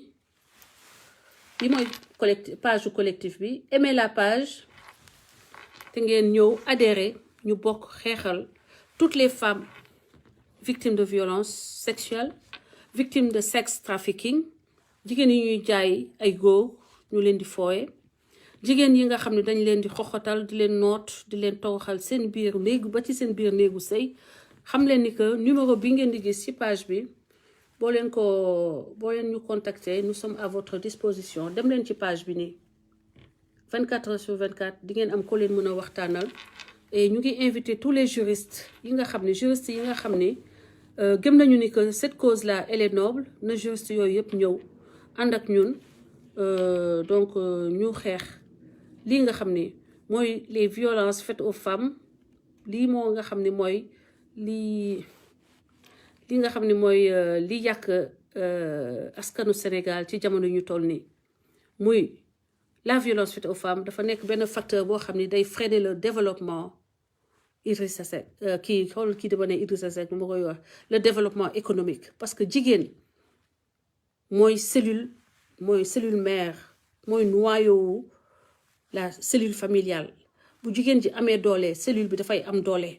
bi mooy page du collectif bi aimer la page te ngeen ñëw adhérer ñu bokk xeexal toutes les femmes victimes de violence sexuelle victimes de sex trafficking jigéen yi ñuy jaay ay góor ñu leen di fooye jigéen yi nga xam ne dañ leen di xoxotal di leen noot di leen toroxal seen biir néegu ba ci seen biir néegu sëy xam leen ni que numéro bi ngeen di gis ci page bi boo leen ñu contacter nous sommes à votre disposition dem leen ci page bi nii 24 heures sur 24 di ngeen am ko leen mën a waxtaanal et ñu ngi invité tous les juristes yi nga xam ne gëm nañu ni que cette cause là elle est noble na juristes yooyu yëpp ñëw ànd ak ñun donc ñu xeex lii nga xam ne mooy les violences faites aux femmes lii moo nga xam ne mooy li nga xam ne mooy li yàq askanu Sénégal ci jamono ñu toll nii muy la violence faite aux femmes dafa nekk benn facteur boo xam ne day freiner le développement Idrissa Seck kii dama ne Idrissa Seck ma koy wax le développement économique parce que jigéen mooy cellule mère mooy noyau la cellule familiale bu jigéen ji amee doole cellule bi dafay am doole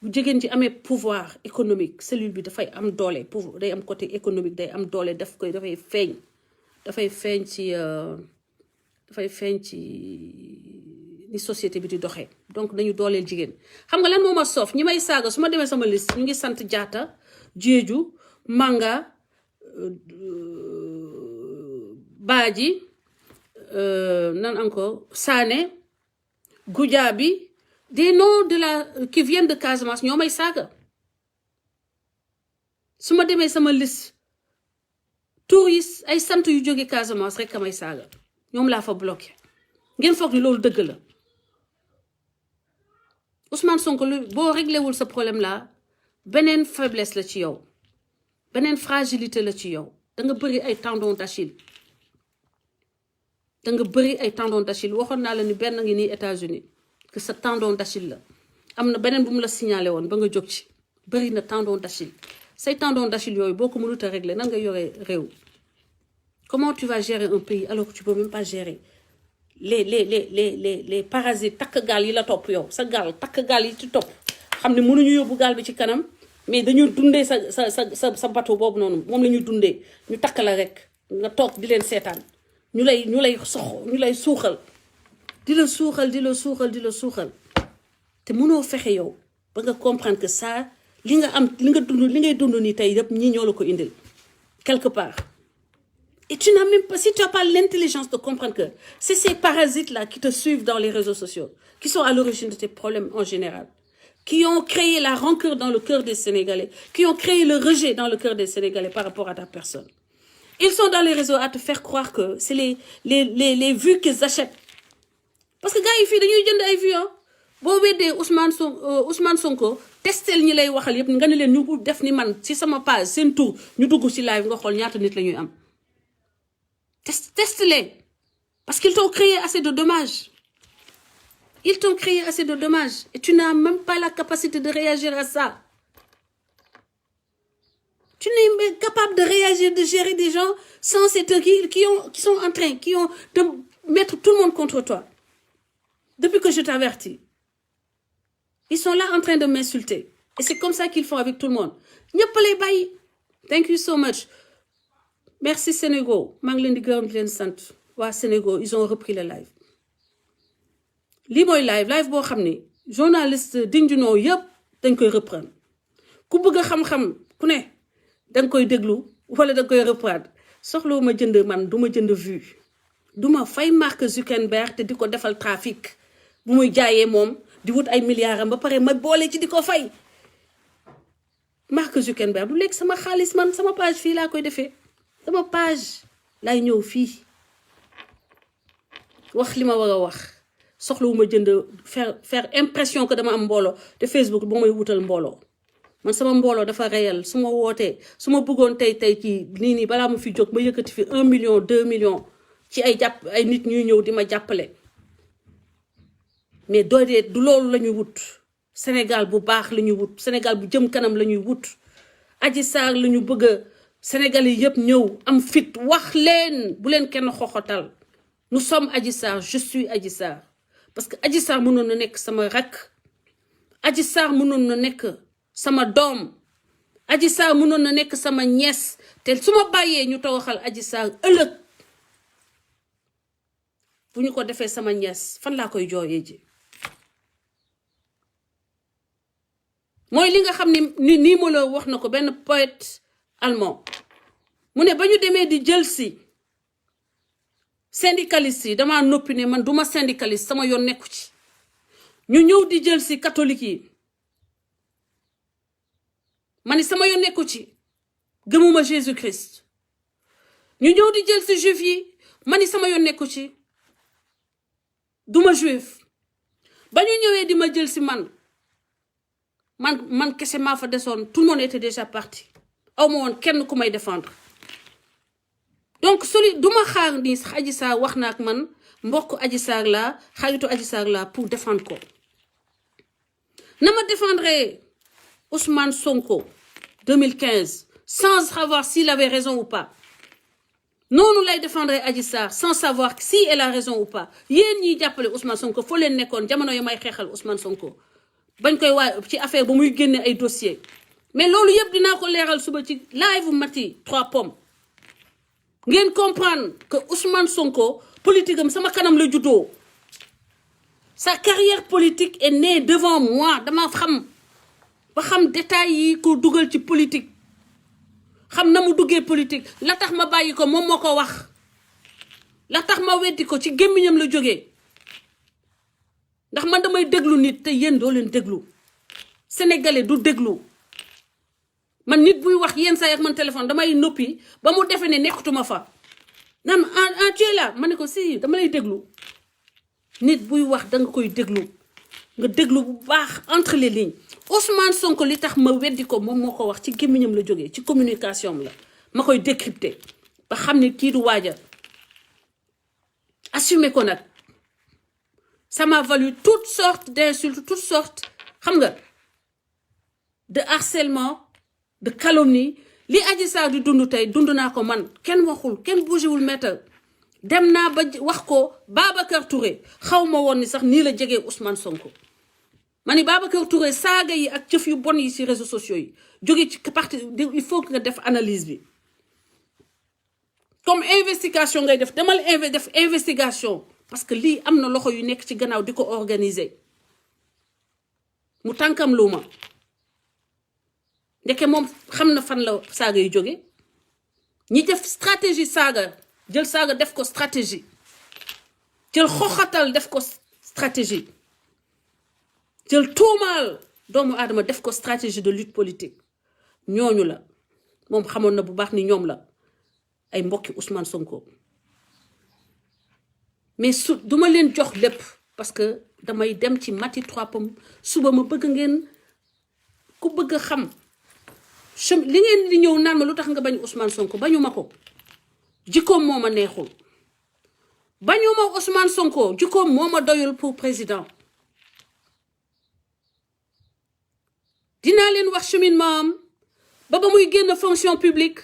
bu jigéen ji amee pouvoir économique cellule bi dafay am doole day am côté économique day am doole dafay feeñ ci ni société bi di doxee donc dañu dooleel jigéen xam nga lan moo ma soof ñi may saaga su ma demee sama liste ñu ngi sant Jaata Jeeju Manga Baaji nan encore Sané Goudiaby des noms qui viennent de Casamance ñoo may saaga su ma demee sama liste tur yi ay sant yu jóge Casamance rek a may saaga ñoom laa fa bloqué ngeen foog ni loolu dëgg la Ousmane Sonko boo réglé wul sa problème là beneen faiblesse la ci yow beneen fragilité la ci yow da nga bëri ay tendon d'Achille waxoon naa la ni benn ngi nii États-Unis que sa tendon d'Achille la am na beneen bu mu la signalé woon ba nga jóg ci bëri na tendon d'Achille say tendon d'Achille yooyu boo ko mënut a régler nan nga yore réew comment tu vas gérer un pays alors que tu peux même pas gérer les parasites takk gaal yi la topp yow sa gaal takk gaal yi ci topp xam ne mënuñu yóbbu gaal bi ci kanam mais dañu dundee sa bateau boobu noonu moom la ñuy dundee ñu takk la rek nga toog di leen seetaan ñu lay suuxal di la suuxal te mënoo fexe yow ba nga comprendre que ça li ngay dund nii tey yëpp ñii ñoo la ko indil quelque part. Et tu n'as même pas, si tu n'as pas l'intelligence de comprendre que c'est ces parasites-là qui te suivent dans les réseaux sociaux, qui sont à l'origine de tes problèmes en général, qui ont créé la rancœur dans le cœur des Sénégalais, qui ont créé le rejet dans le cœur des Sénégalais par rapport à ta personne. Ils sont dans les réseaux à te faire croire que c'est les vues qu'ils achètent. Parce que gars, ils font des vues, hein. Boo weddee Ousmane Sonko testel ñi lay waxal yëpp nga ne leen ñu def ni man ci sama page seen tour ñu dugg ci live nga xool ñaata nit la ñuy am. Teste-les. Parce qu'ils t'ont créé assez de dommages. Ils t'ont créé assez de dommages. Et tu n'as même pas la capacité de réagir à ça. Tu n'es pas capable de réagir, de gérer des gens sans cette qui sont en train, de mettre tout le monde contre toi. Depuis que je t'avertis. Ils sont là en train de m'insulter. Et c'est comme ça qu'ils font avec tout le monde. Thank you so much. Merci Sénégal. Sénégal, ils ont repris le live. Li moy live bo xamni journaliste digne du nom yépp dañ koy reprendre. Ku bëgg xam-xam ku ne dañ koy déglu wala dañ koy reprendre. Soxlawuma jënd man duma jënd vue. Duma fay Mark Zuckerberg te diko defal trafic. Bu muy jaayé mom di wut ay milliards ba paré ma bolé ci diko fay. Mark Zuckerberg du lek sama xaliss man sama page fi la koy défé. Sama page lay ñëw fii wax li ma war a wax soxlawuma jënd faire impression que dama am mbooloo te Facebook ba may wutal mbooloo man sama mbooloo dafa réel su ma wootee su ma bëggoon tey ci nii balaa ma fi jóg ma yëkkati fi 1 million 2 millions ci ay nit ñuy ñëw di ma jàppale mais doodee du loolu la ñuy wut Sénégal bu baax la ñuy wut Sénégal bu jëm kanam la ñuy wut Adji Sarr la ñu bëgg Sénégalais yëpp ñëw am fit wax leen bu leen kenn xoxotal nous sommes Adji Sarr je suis Adji Sarr parce que Adji Sarr mënoon na nekk sama rak Adji Sarr mënoon na nekk sama doom Adji Sarr mënoon na nekk sama nièce te su ma bàyyee ñu tawaxal Adji Sarr ëllëg bu ñu ko defee sama nièce fan laa koy jooyee ji mooy li nga xam ni nii ma la wax na ko benn poète allemand mu ne ba ñu demee di jël si syndicaliste yi dama noppi ne man duma syndicaliste sama yoon nekku ci ñu ñëw di jël si catholique yi mani sama yoon nekku ci gëmuma Jésus Christ ñu ñëw di jël si juif yi mani sama yoon nekku ci duma juif ba ñu ñëwee di ma jël si man kese maa fa desoon tout le monde était déjà parti aw ma woon kenn ku may défendre donc duma xaar ni Adji Sarr wax na ak man mbokk Adji Sarr la xaritu Adji Sarr la pour défendre ko na ma défendre Ousmane Sonko 2015 sans savoir s'il avait raison ou pas noonu lay défendre Adji Sarr sans savoir si elle a raison ou pas yéen ñi jàppale Ousmane Sonko foo leen nekkoon jamono yi may xeexal Ousmane Sonko bañ koy ci affaire ba muy génne ay dossier mais loolu yëpp dinaa ko leeral suba ci live Mati 3 pommes ngeen comprendre que Ousmane Sonko politique am sama kanam la juddoo sa carrière politique est née devant moi dama xam détails yi ko dugal ci politique xam na mu duggee politique la tax ma bàyyi ko moom moo ko wax la tax ma weddi ko ci gémmiñam la jógee ndax man damay déglu nit te yéen doo leen déglu sénégalais du déglu man nit buy wax yenn saa ak man téléphone damay noppi ba mu defee ne nekkatuma fa naan tu es là ma ne ko si dama lay déglu nit buy wax danga koy déglu nga déglu bu baax entre les lignes Ousmane Sonko li tax ma weddi ko moom moo ko wax ci gémmiñam la jógee ci communication la ma koy décrypter ba xam ne kii du waaja assumer ko nag ça m'a valu toutes sortes d'insultes toutes sortes xam nga de harcèlement de calomnie li Adji Sarr di dund tey dund naa ko man kenn waxul kenn bougéwul metal dem naa ba wax ko Babacar Touré xaw ma woon ni sax nii la jegee Ousmane Sonko mani Babacar Touré saaga yi ak jëf yu bon yi ci réseaux sociaux yi jóge ci parti il faut que nga def analyse bi comme investigation ngay def demal def investigation parce que lii am na loxo yu nekk ci gannaaw di ko organiser mu tànkam lu ma ndeke moom xam na fan la saaga yu jóge ñi def stratégie saaga jël saaga def ko stratégie jël xoxatal def ko stratégie jël tuumaal doomu aadama def ko stratégie de lutte politique ñooñu la moom xamoon na bu baax ni ñoom la ay mbokki Ousmane Sonko mais su duma leen jox lépp parce que damay dem ci mati 3 pom suba ma bëgg ngeen ku bëgg a xam li ngeen di ñëw naan ma lu tax nga bañ Ousmane Sonko bañu ma ko jikkoom moo ma neexul bañu ma Ousmane Sonko jikkoom moo ma doyul pour président dinaa leen wax cheminement am ba muy génn fonction publique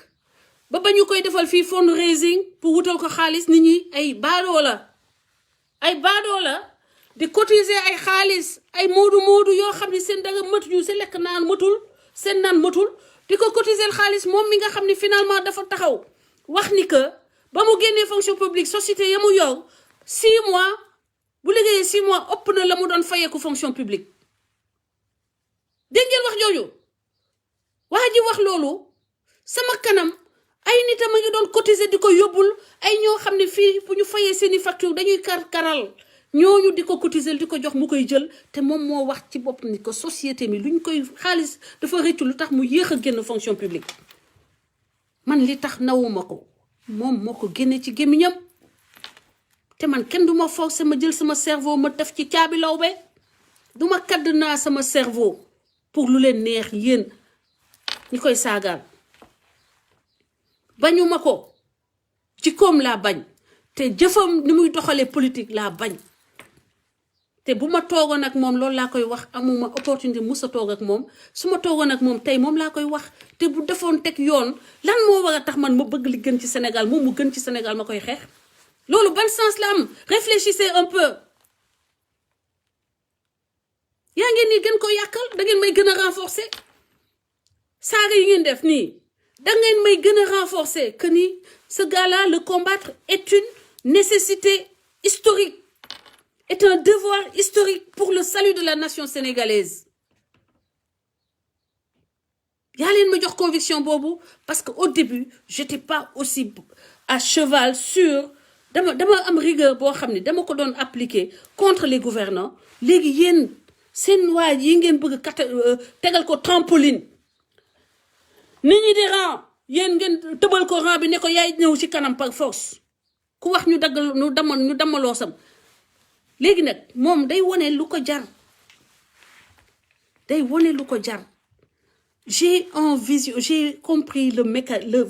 ba ñu koy defal fii fundraising pour wutal ko xaalis nit ñi ay baadoo la di cotiser ay xaalis ay moodu yoo xam ne seen danga mët yu seen lekk naan mëtul seen naan mëtul di ko cotiser xaalis moom mi nga xam ne finalement dafa taxaw wax ni que ba mu génnee fonction publique société ya mu yor 6 mois bu liggéeyee 6 mois ëpp na la mu doon fayeeku fonction publique dégg ngeen wax jooju waa ji wax loolu sama kanam ay nit a ma ngi doon cotiser di ko yóbbul ay ñoo xam ne fii fu ñu fayee seeni facture dañuy karal ñooñu di ko cotiser di ko jox mu koy jël te moom moo wax ci bopp ni ko société mi luñ koy xaalis dafa rëccu lu tax mu yéex a génn fonction publique man li tax nawuma ko moom moo ko génne ci gémmiñam te man kenn duma forcer ma jël sama cerveau ma def ci caabi lawbe duma kadd naa sama cerveau pour lu leen neex yéen ñi koy saagaal bañu ma ko jikkoom laa bañ te jëfam ni muy doxalee politique laa bañ te bu ma toogoon ak moom loolu laa koy wax amuma opportunité musa toog ak moom su ma toogoon ak moom tey moom laa koy wax te bu defoon teg yoon lan moo war a tax man ma bëgg li gën ci Sénégal moom mu gën ci Sénégal ma koy xeex loolu ban sens la am réfléchissez un peu yaa ngeen ni gën ko yàqal da ngeen may gën a renforcer saaga yi ngeen def nii da ngeen may gën a renforcer que ni ce gars-là le combattre est une nécessité historique est un devoir historique pour le salut de la nation sénégalaise yaa leen ma jox conviction boobu parce que au début j'étais pas aussi à cheval sur dama am rigueur boo xam ne dama ko doon appliquer contre les gouvernants léegi yéen seen waa yi ngeen bëgg tegal ko trampoline nit ñi di rang yéen ngeen tëbal ko rang bi ne ko yaay ñëw ci kanam par force ku wax ñu daggal ñu dammaloo sam léegi nag moom day wone lu ko jar j'ai compris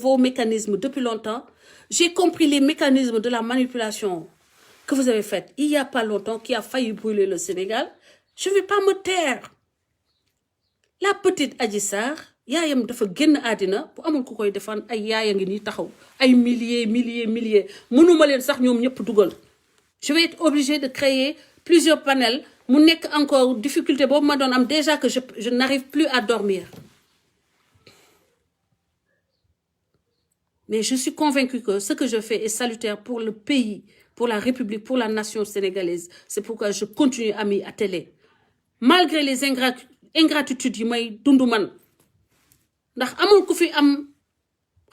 vos mécanismes depuis longtemps j'ai compris les mécanismes de la manipulation que vous avez faite il y a pas longtemps qui a failli brûler le Sénégal je vais pas me taire la petite Adji Sarr yaayam dafa génn àddina bu amul ku koy defaan ay yaaya ngi nii taxaw ay milliers mënuma leen sax ñoom ñëpp dugal je vais être obligée de créer plusieurs panels mu nekk encore difficulté boobu ma doon am déjà que je n'arrive plus à dormir mais je suis convaincue que ce que je fais est salutaire pour le pays pour la République pour la nation sénégalaise c'est pourquoi je continue à m'y atteler malgré les ingratitudes yi may dund man ndax amul ku fi am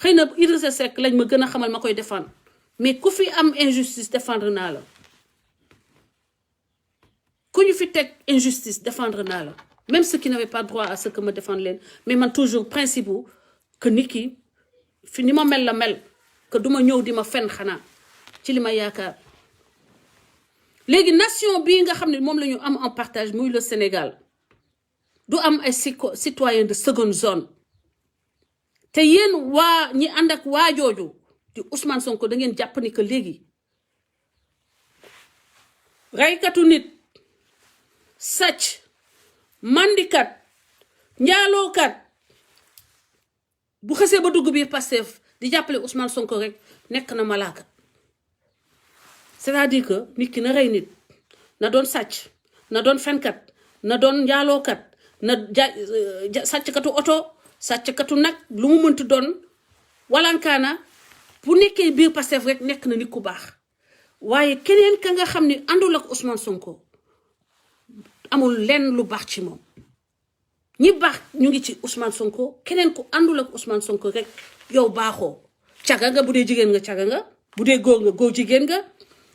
xëy na Idrissa Seck lañ ma gën a xamal ma koy défendre mais ku fi am injustice défendre naa la ku ñu fi teg injustice défendre naa la même ceux qui n'avaient pas droit à ce que me défendre leen mais man toujours principe bu que nit ki fi ni ma mel la mel que duma ñëw di ma fen xanaa ci li ma yaakaar léegi nation bii nga xam ne moom la ñu am en partage muy le Sénégal du am ay citoyens de seconde zone te yéen waa ñi ànd ak waa jooju di Ousmane Sonko da ngeen jàpp ni que léegi raykatu nit sàcc mandikat njaalookat bu xësee ba dugg biir Pastef di jàppale Ousmane Sonko rek nekk na malaaka c'est-à-dire que nit ki na rey nit na doon sàcc na doon fenkat na doon njaalookat na sàcckatu oto sàcckatu nag lu mu mënti doon walankaana bu nekkee biir Pastef rek nekk na nit ku baax waaye keneen ka nga xam ni àndul ak Ousmane Sonko amul lenn lu baax ci moom ñi baax ñu ngi ci Ousmane Sonko keneen ku àndul ak Ousmane Sonko rek yow baaxoo caga nga bu dee jigéen nga caga nga bu dee góor nga góor jigéen nga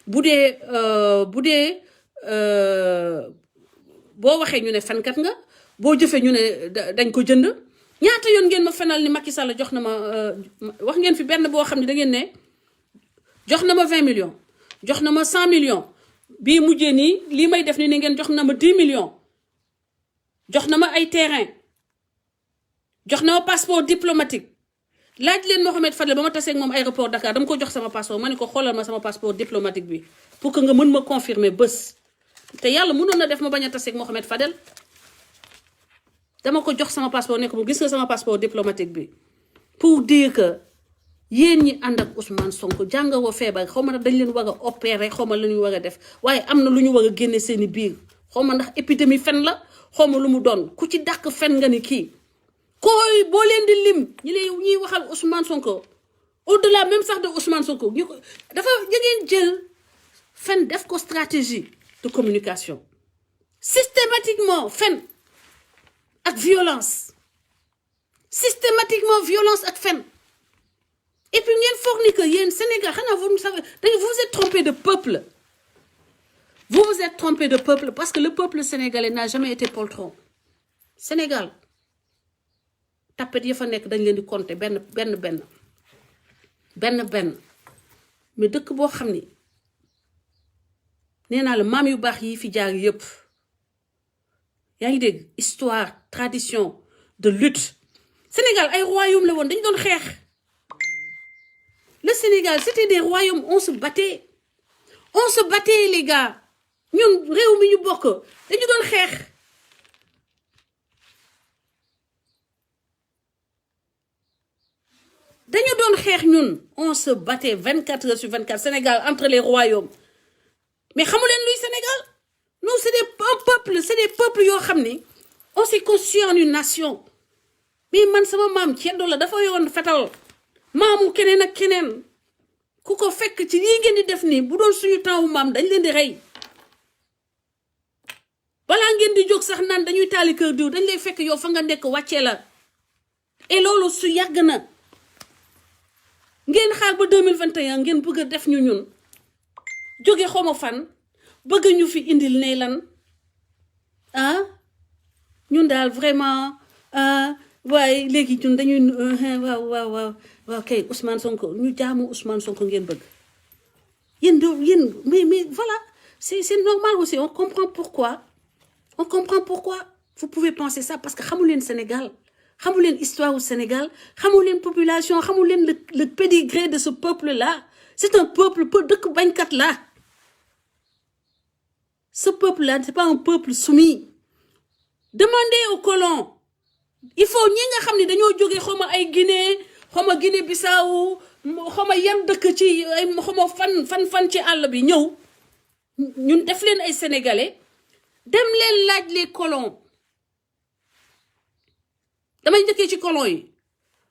bu dee boo waxee ñu ne fenkat nga boo jëfee ñu ne dañ ko jënd ñaata yoon ngeen ma fenal ni Macky Sall jox na ma wax ngeen fi benn boo xam ne da ngeen ne jox na ma 20 millions jox na ma 100 millions bii mujjee nii lii may def ni ne ngeen jox na ma 10 millions jox na ma ay terrain jox na ma passeport diplomatique laaj leen Mohamed Fadel ba ma tasee ak moom aéroport Dakar dama ko jox sama passeport ma ne ko xoolal ma sama passeport diplomatique bi pour que nga mën ma confirmer bés te yàlla mënoon na def ma bañ a tasee ak Mohamed Fadel dama ko jox sama passeport ne ko gis nga sama passeport diplomatique bi pour dire que yéen ñi ànd ak Ousmane Sonko jàngawoo feebar xaw ma nag dañ leen war a opérer xaw ma la ñu war a def waaye am na lu ñu war a génne seeni biir xaw ma ndax épidémie fen la xaw ma lu mu doon ku ci dàq fen nga ni kii koy boo leen di lim ñi lay ñuy waxal Ousmane Sonko au delà même sax de Ousmane Sonko ñu ko dafa ngeen jël fen def ko stratégie de communication systématiquement fen ak violence systématiquement violence ak fen et puis ngeen foog ni que yéen Sénégal xanaa vous savez vous vous êtes trompé de peuple vous vous êtes trompé de peuple parce que le peuple sénégalais n'a jamais été poltron Sénégal tapet ya fa nekk dañ leen di compter benn mais dëkk boo xam ni nee naa la maam yu baax yi fi jaar yëpp yaa ngi dégg histoire tradition de lutte Sénégal ay royaume la woon dañu doon xeex le Sénégal c'était des royaumes on se battait les gars ñun réew mi ñu bokk dañu doon xeex ñun on se battait 24 heures sur 24 Sénégal entre les royaumes mais xamu leen luy Sénégal nous c'est des peuples yoo xam ni on s'est constitué en une nation mais man sama maam ceddo la dafa yoon fetal maamu keneen ak keneen ku ko fekk ci lii ngeen di def nii bu doon suñu temps wu maam dañ leen di rey balaa ngeen di jóg sax naan dañuy taali kër diw dañ lay fekk yow fa nga nekk wàccee la et loolu su yàgg na ngeen xaar ba 2021 ngeen bëgg a def ñu ñun jóge xawma fan bëgg ñu fi indil ne lan ñun daal vraiment waaye léegi ñun dañuy waaw kay Ousmane Sonko ñu jaamu Ousmane Sonko ngeen bëgg yéen mais voilà c'est normal aussi on comprend pourquoi vous pouvez penser ça parce que xamu leen Sénégal xamu leen histoire au Sénégal xamu leen population xamu leen le pédigré de ce peuple là c'est un peuple dëkk bañkat là ce peuple là c'est pas un peuple soumis demandez aux colons il faut ñi nga xam ne dañoo jóge xawma ay Guinée xawma Guinée Bissau xawma yan dëkk ci ay xawma fan ci àll bi ñëw ñun def leen ay sénégalais dem leen laaj les colons damay njëkkee ci colons yi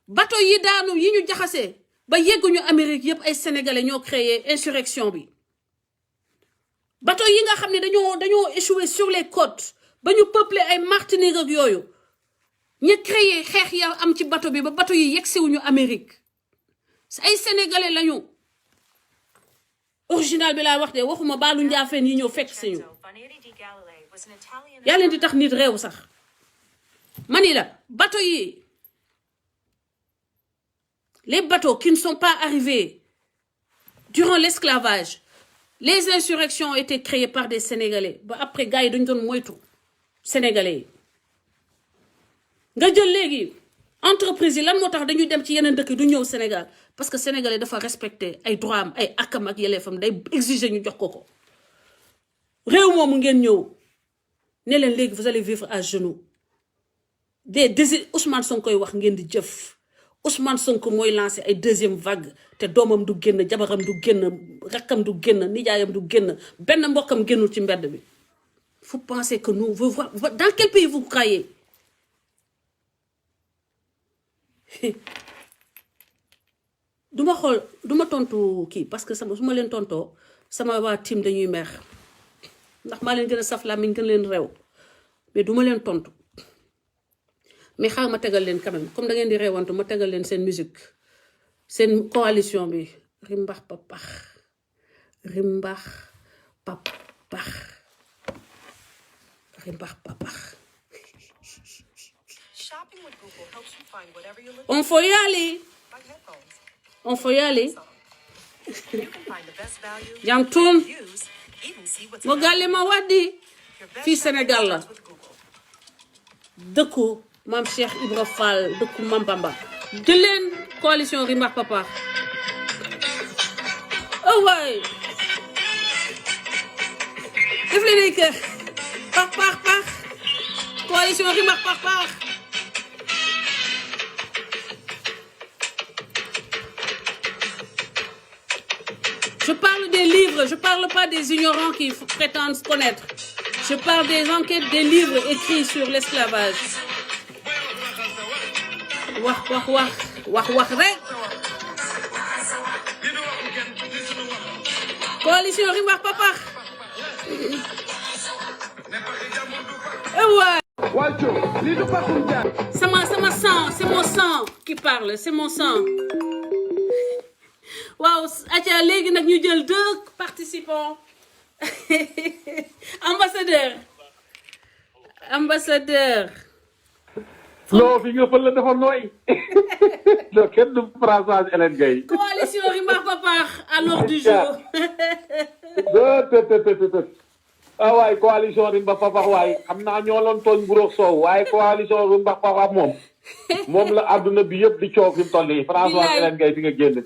bateau yi daanu yi ñu jaxasee ba yegguñu Amérique yëpp ay sénégalais ñoo créé insurrection bi bateau yi nga xam ne dañoo échoué sur les côtes ba ñu peuplé ay Martinique ak yooyu ñu créé xeex ya am ci bateau bi ba bateau yi yegsiwuñu Amérique ay sénégalais lañu original bi laa wax de waxuma baalu njaafeen yi ñëw fekk si ñu yaa leen di tax nit réew sax mani la bateau yi les bateaux qui ne sont pas arrivés durant l'esclavage les insurrections ont été créées par des sénégalais ba après gars yi dañu doon moytu sénégalais yi nga jël léegi entreprise yi lan moo tax dañuy dem ci yeneen dëkk du ñëw Sénégal parce que sénégalais dafa respecter ay droit am ay akam ak yelleefam day exiger ñu jox ko réew moomu ngeen ñëw ne leen léegi vous allez vivre à genoux Ousmane Sonko koy wax ngeen di jëf Ousmane Sonko mooy lancé ay deuxième vague te doomam du génn jabaram du génn rakkam du génn nijaayam du génn benn mbokkam génnul ci mbedd bi Vous pensez que nous... Dans quel pays vous croyez? duma tontu kii parce que sama su ma leen tontoo sama waa team dañuy mer ndax maa leen gën a saf làmmiñ gën leen rew mais duma leen tontu mais xaar ma tegal leen quand même comme da ngeen di reewantu ma tegal leen seen musique seen coalition bi rimbax papax rimbax papax rimbax papax. Shopping with Google helps you find whatever you're looking On faut y aller. for, like headphones. On faut y aller. You can find the best value, Jam tun reviews, even see what's mo gàlle ma waddi Your best fii shopping Sénégal la starts with Google. dëkku maam Cheikh Ibra Fall dëkku Mam Bamba jël leen coalition rimbax papax. Oh waay def leen ay kër pax coalition rimbax papax. Je parle des livres, je parle pas des ignorants qui prétendent connaître. Je parle des enquêtes, des livres écrits sur l'esclavage. Wax rek. Coalition rimbax papax. Ouais. Sama sang, c'est mon sang qui parle, c'est mon sang. Waaw aca léegi nag ñu jël 2 participants. ambassadeur non fi nga fël la dafa nooy non kenn du Françoise Hélène Gaye coalition rimbax papax à l'ordre du jour. ah waay coalition rimbax papax waay xam naa ñoo loon tooñ buroog soow waaye coalition rimbax papax moom la adduna bi yëpp di coow fi mu toll nii Françoise Hélène Gaye fi nga génn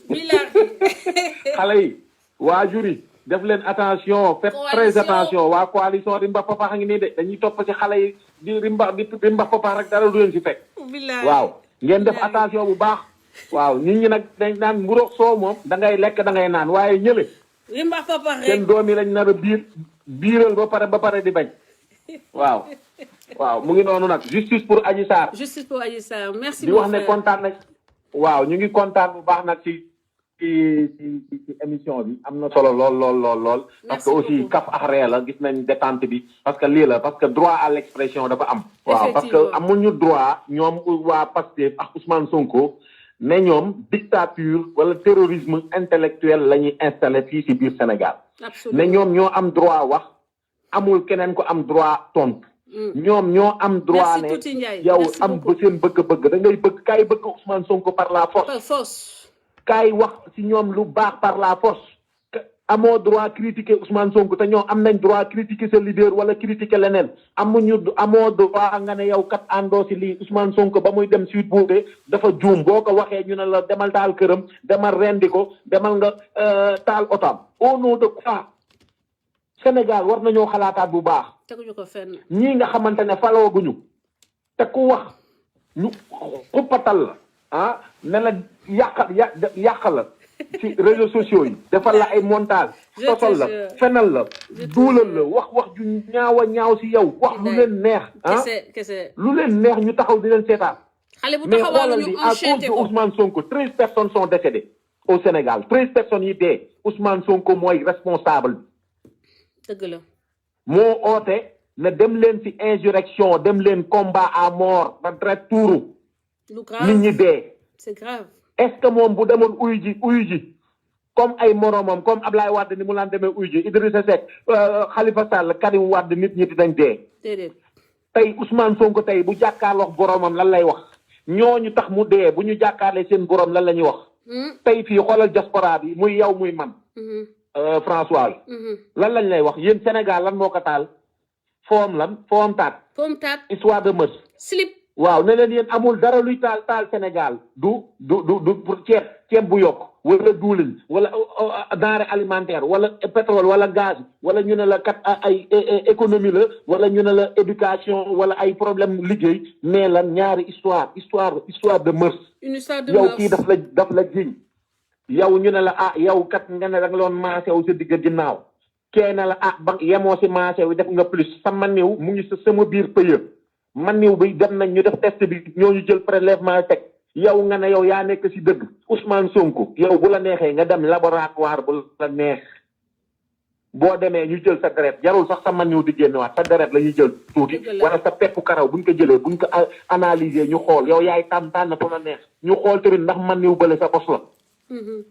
xale yi waajur yi def leen attention faites très attention waa coalition rimbax papax ngi nii de dañuy topp ci xale yi di rimbax papax rek dara du leen ci fekk waaw ngeen def attention bu baax waaw nit ñi nag dañ naan mburoog soow moom da ngay lekk da ngay naan waaye ñële rimbax papax rek seen doom yi lañ nar a biiral ba pare di bañ waaw mu ngi noonu nag justice pour Adji Sarr merci di wax ne kontaan nañ waaw ñu ngi kontaan bu baax nag ci émission bi am na solo lool parce que aussi kaf ak ree la gis nañ détente bi parce que lii la parce que droit à l'expression dafa am waaw parce que amuñu droit ñoom waa Pastef ak Ousmane Sonko ne ñoom dictature wala terrorisme intellectuel la ñuy installé fii ci biir Sénégal ne ñoom ñoo am droit wax amul keneen ko am droit tontu ñoom ñoo am droit ne yow am ba seen bëgg-bëgg da ngay bëgg kaay bëgg Ousmane Sonko par la force kaay wax ci ñoom lu baax par la force amoo droit critiquer Ousmane Sonko te ñoom am nañ droit critiquer sa leader wala critiquer leneen amoo droit nga ne yow kat àndoo ci lii Ousmane Sonko ba muy dem Sweet Beauté dafa juum boo ko waxee ñu ne la demal taal këram demal rendi ko demal nga taal otam au nom de quoi Sénégal war nañoo xalaataat bu baax teguñu ko fenn ñii nga xamante ne falooguñu te ku wax ñu xuppatal la ne la yàq la ci réseaux sociaux yi defal la ay montage sosol la fenal la duulal la wax ju ñaaw ci yow wax lu leen neex kese lu leen neex ñu taxaw di leen seetaan mais xoolal li à cause de Ousmane Sonko 13 personnes sont décédées au Sénégal 13 personnes yi dee Ousmane Sonko mooy responsable dëgg la moo oote ne dem leen ci insurrection dem leen combat à mort ba dret tuuru nit ñi dee c'est grave est-ce que moom bu demoon uyu ji comme ay moromam comme Ablaye Wade ni mu laan demee uyu ji Idrissa Seck Khalifa Sall Karim Wade nit ñi dinañ dee tey Ousmane Sonko tey bu jàkkaarloog boromam lan lay wax ñooñu tax mu dee bu ñu jàkkaarlee seen borom lan la ñuy wax tey fii xoolal diaspora bi muy yow muy man François lan lañ lay wax yéen Sénégal lan moo ko taal foom taat histoire de mœurs slip waaw ne leen yéen amul dara luy taal Sénégal du pour ceeb bu yokk wala duulin wala denrée alimentaire wala pétrole wala gaz wala ñu ne la kat ay économie la wala ñu ne la éducation wala ay problème liggéey mais lan ñaari histoire de mœurs yow kii daf la jiñ yow ñu ne la yow kat nga ne da nga loon maasew sa digg ginnaaw kee na la ba yemoo si marché wi def nga plus sama niw mu ngi sama biir pëye man niw bi dem nañ ñu def test bi ñooñu jël prélèvement teg yow nga ne yow yaa nekk si dëgg Ousmane Sonko yow bu la neexee nga dem laboratoire bu la neex boo demee ñu jël sa deret jarul sax sa man niw di génnewaat sa deret la ñuy jël tuuti wala sa peppu karaw buñ ko jëlee buñ ko analyser ñu xool yow yaay tànn fu la neex ñu xool tamit ndax man niw bële sa bos la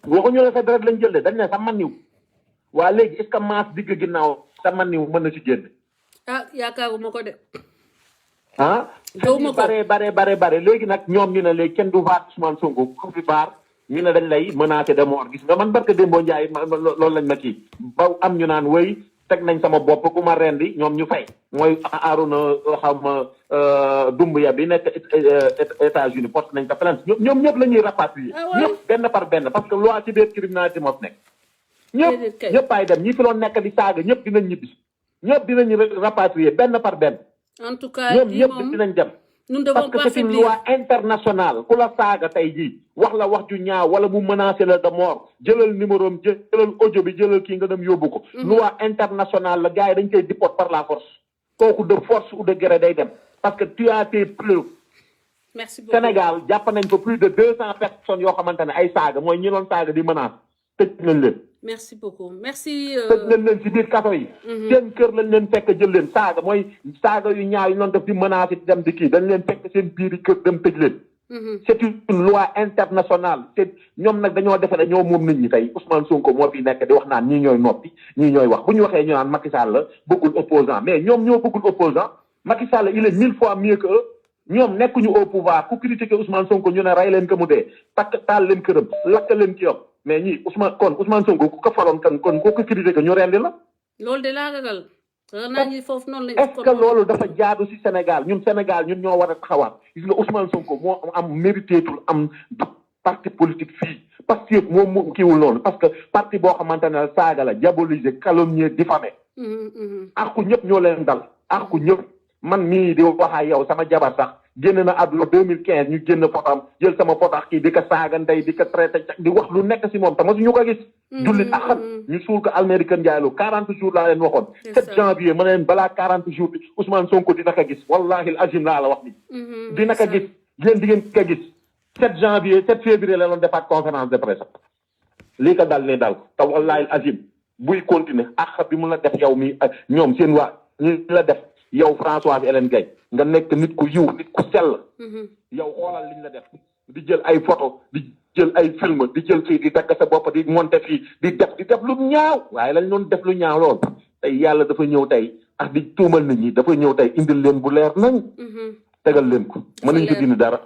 waxuñu la sa deret lañ jël de dañ ne sa man niw waa léegi est-ce que maas digg ginnaaw sa man niw mën na ci génn yaakaaruma ko de gëwuma ko bare léegi nag ñoom ñu ne léegi kenn du vaar Ousmane Sonko ku fi vaar ñu ne dañ lay menacé de mort gis nga man barka Dembo Ndiaye loolu lañ ma kii ba am ñu naan wéy teg nañ sama bopp ku ma rendi ñoom ñu fay mooy Arona xam Doumbouya bi nekk États-Unis porte nañ ko plainte ñoom ñëpp la ñuy rapatrier ñëpp benn par benn parce que loi ci biir criminalité moo nekk ñëpp ay dem ñi fi doon nekk di saaga ñëpp dinañ ñibbi ñëpp dinañ rapatrier benn par benn en tout cas ñoom ñëpp dinañ dem parce que c'est une loi internationale ku la saaga tey jii wax la wax ju ñaaw wala mu menacé la de mort jëlal numéro am jëlal audio bi jëlal kii nga dem yóbbu ko loi internationale la gars yi dañ koy déport par la force kooku de force ou de gré day dem parce que tu as tes preuves merci beaucoup Sénégal jàpp nañ ko plus de 200 personnes yoo xamante ne ay saaga mooy ñi doon saaga di menace tëj nañ leen merci beaucoup merci tëj nañ leen si biir kaso yi seen kër lañ leen fekk jël leen saaga mooy saaga yu ñaaw yu noonu def di menace di dem di kii dañ leen fekk seen biiri kër dem tëj leen c'est une loi internationale te ñoom nag dañoo defe ne ñoo moom nit ñi tey Ousmane Sonko moo fi nekk di wax naan ñii ñooy noppi ñii ñooy wax bu ñu waxee ñu naan Macky Sall la bëggul opposant mais ñoom ñoo bëggul opposant Macky Sall il est 1000 fois mieux que eux ñoom nekkuñu au pouvoir ku critiquer Ousmane Sonko ñu ne rey leen ko mu dee takk taal leen këram lakk leen ci yow mais ñii Ousmane Sonko ku ko faloon kon ku ko critiquer ñu rendi la loolu de laa ragal foofu noonu lañ est-ce que loolu dafa jaadu ci Sénégal ñun ñoo war a taxawaat gis nga Ousmane Sonko moo am mériteetul am parti politique fii parce que moom kiiwul noonu parce que parti boo xamante ne saaga la diaboliser calomnier diffamer àqu ñëpp ñoo leen dal àqu ñëpp man mii di wax ak yow sama jabar sax génn na àdduna 2015 ñu génn fotam jël sama fotax kii di ko saaga ndey di ko traité di wax lu nekk si moom te mosu ñu ko gis jullit axat ñu suul ko Almérique Ndiaye lu 40 jours laa leen waxoon 7 janvier ma ne leen balaa 40 jours bi Ousmane Sonko dina ko gis wallahi al azim laa la wax ni dina ko gis yéen di ngeen ko gis 7 janvier 7 février la doon defaat conférence de presse lii ko dal ne dal te wallahi al azim buy continuer ax bi mu la def yow mi ak ñoom seen waa ñi la def yow Françoise Hélène Gaye nga nekk nit ku yiw nit ku sell yow xoolal liñ la def di jël ay photo di jël ay film di jël fii di dagg sa bopp di monter fii di def lu ñaaw waaye lañ doon def lu ñaaw lool tey yàlla dafa ñëw tey ak di tuumal nit ñi dafa ñëw tey indil leen bu leer nañ tegal leen ko mënuñ ko dindi dara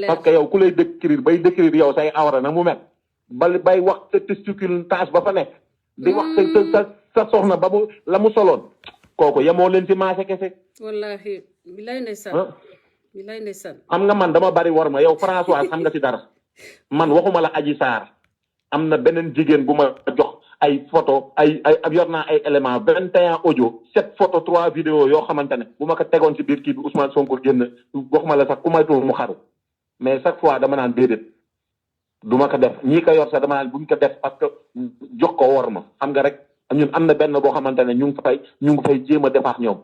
parce que yow ku lay décrire bay décrire yow say awra na mu mel bay wax sa testicule tache ba fa nekk di wax sa soxna ba mu la mu soloon kooku yemoo leen ci marché kese wallahi bilay ndeysaan xam nga man dama bari war ma yow François xam nga ci dara man waxuma la Adji Sarr am na beneen jigéen bu ma jox ay photo ay yor naa ay éléments 21 audio 7 photo 3 vidéo yoo xamante ne bu ma ko tegoon ci biir kii bi Ousmane Sonko génn waxuma la sax ku maytuwul mu xaru mais chaque fois dama naan déedéet du ma ko def ñii ko yor sax dama naan buñ ko def parce que jox ko war ma xam nga rek ñun am na benn boo xamante ne ñu ngi fay jéem a defaat ñoom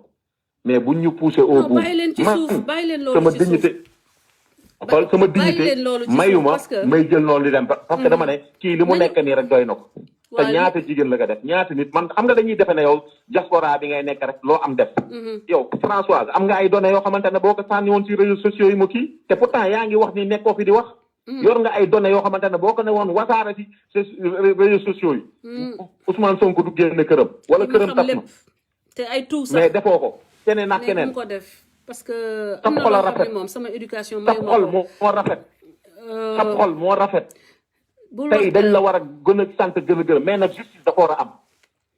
mais buñ ñu poussé au bout bàyyi leen loolu sama dignité xool sama dignité mayuma may jël loolu di dem parce que dama ne kii li mu nekk nii rek doy na ko te ñaata jigéen la ko def ñaata nit man xam nga dañuy defe ne yow diaspora bi ngay nekk rek loo am def yow Françoise am nga ay données yoo xamante ne boo ko sànni woon ci réseaux sociaux yi mu kii te pourtant yaa ngi wax ni nekkoo fi di wax yor nga ay données yoo xamante ne boo ko ne woon wasaare ci réseaux sociaux yi Ousmane Sonko du génn këram wala këram tas na te ay tout sax mais defoo ko keneen ak keneen ko def parce que am na loo xam ne moom sama éducation sab xol moo rafet sab xol moo rafet tey dañ la war a gën a sant gën a gërëm mais nag justice dafa war a am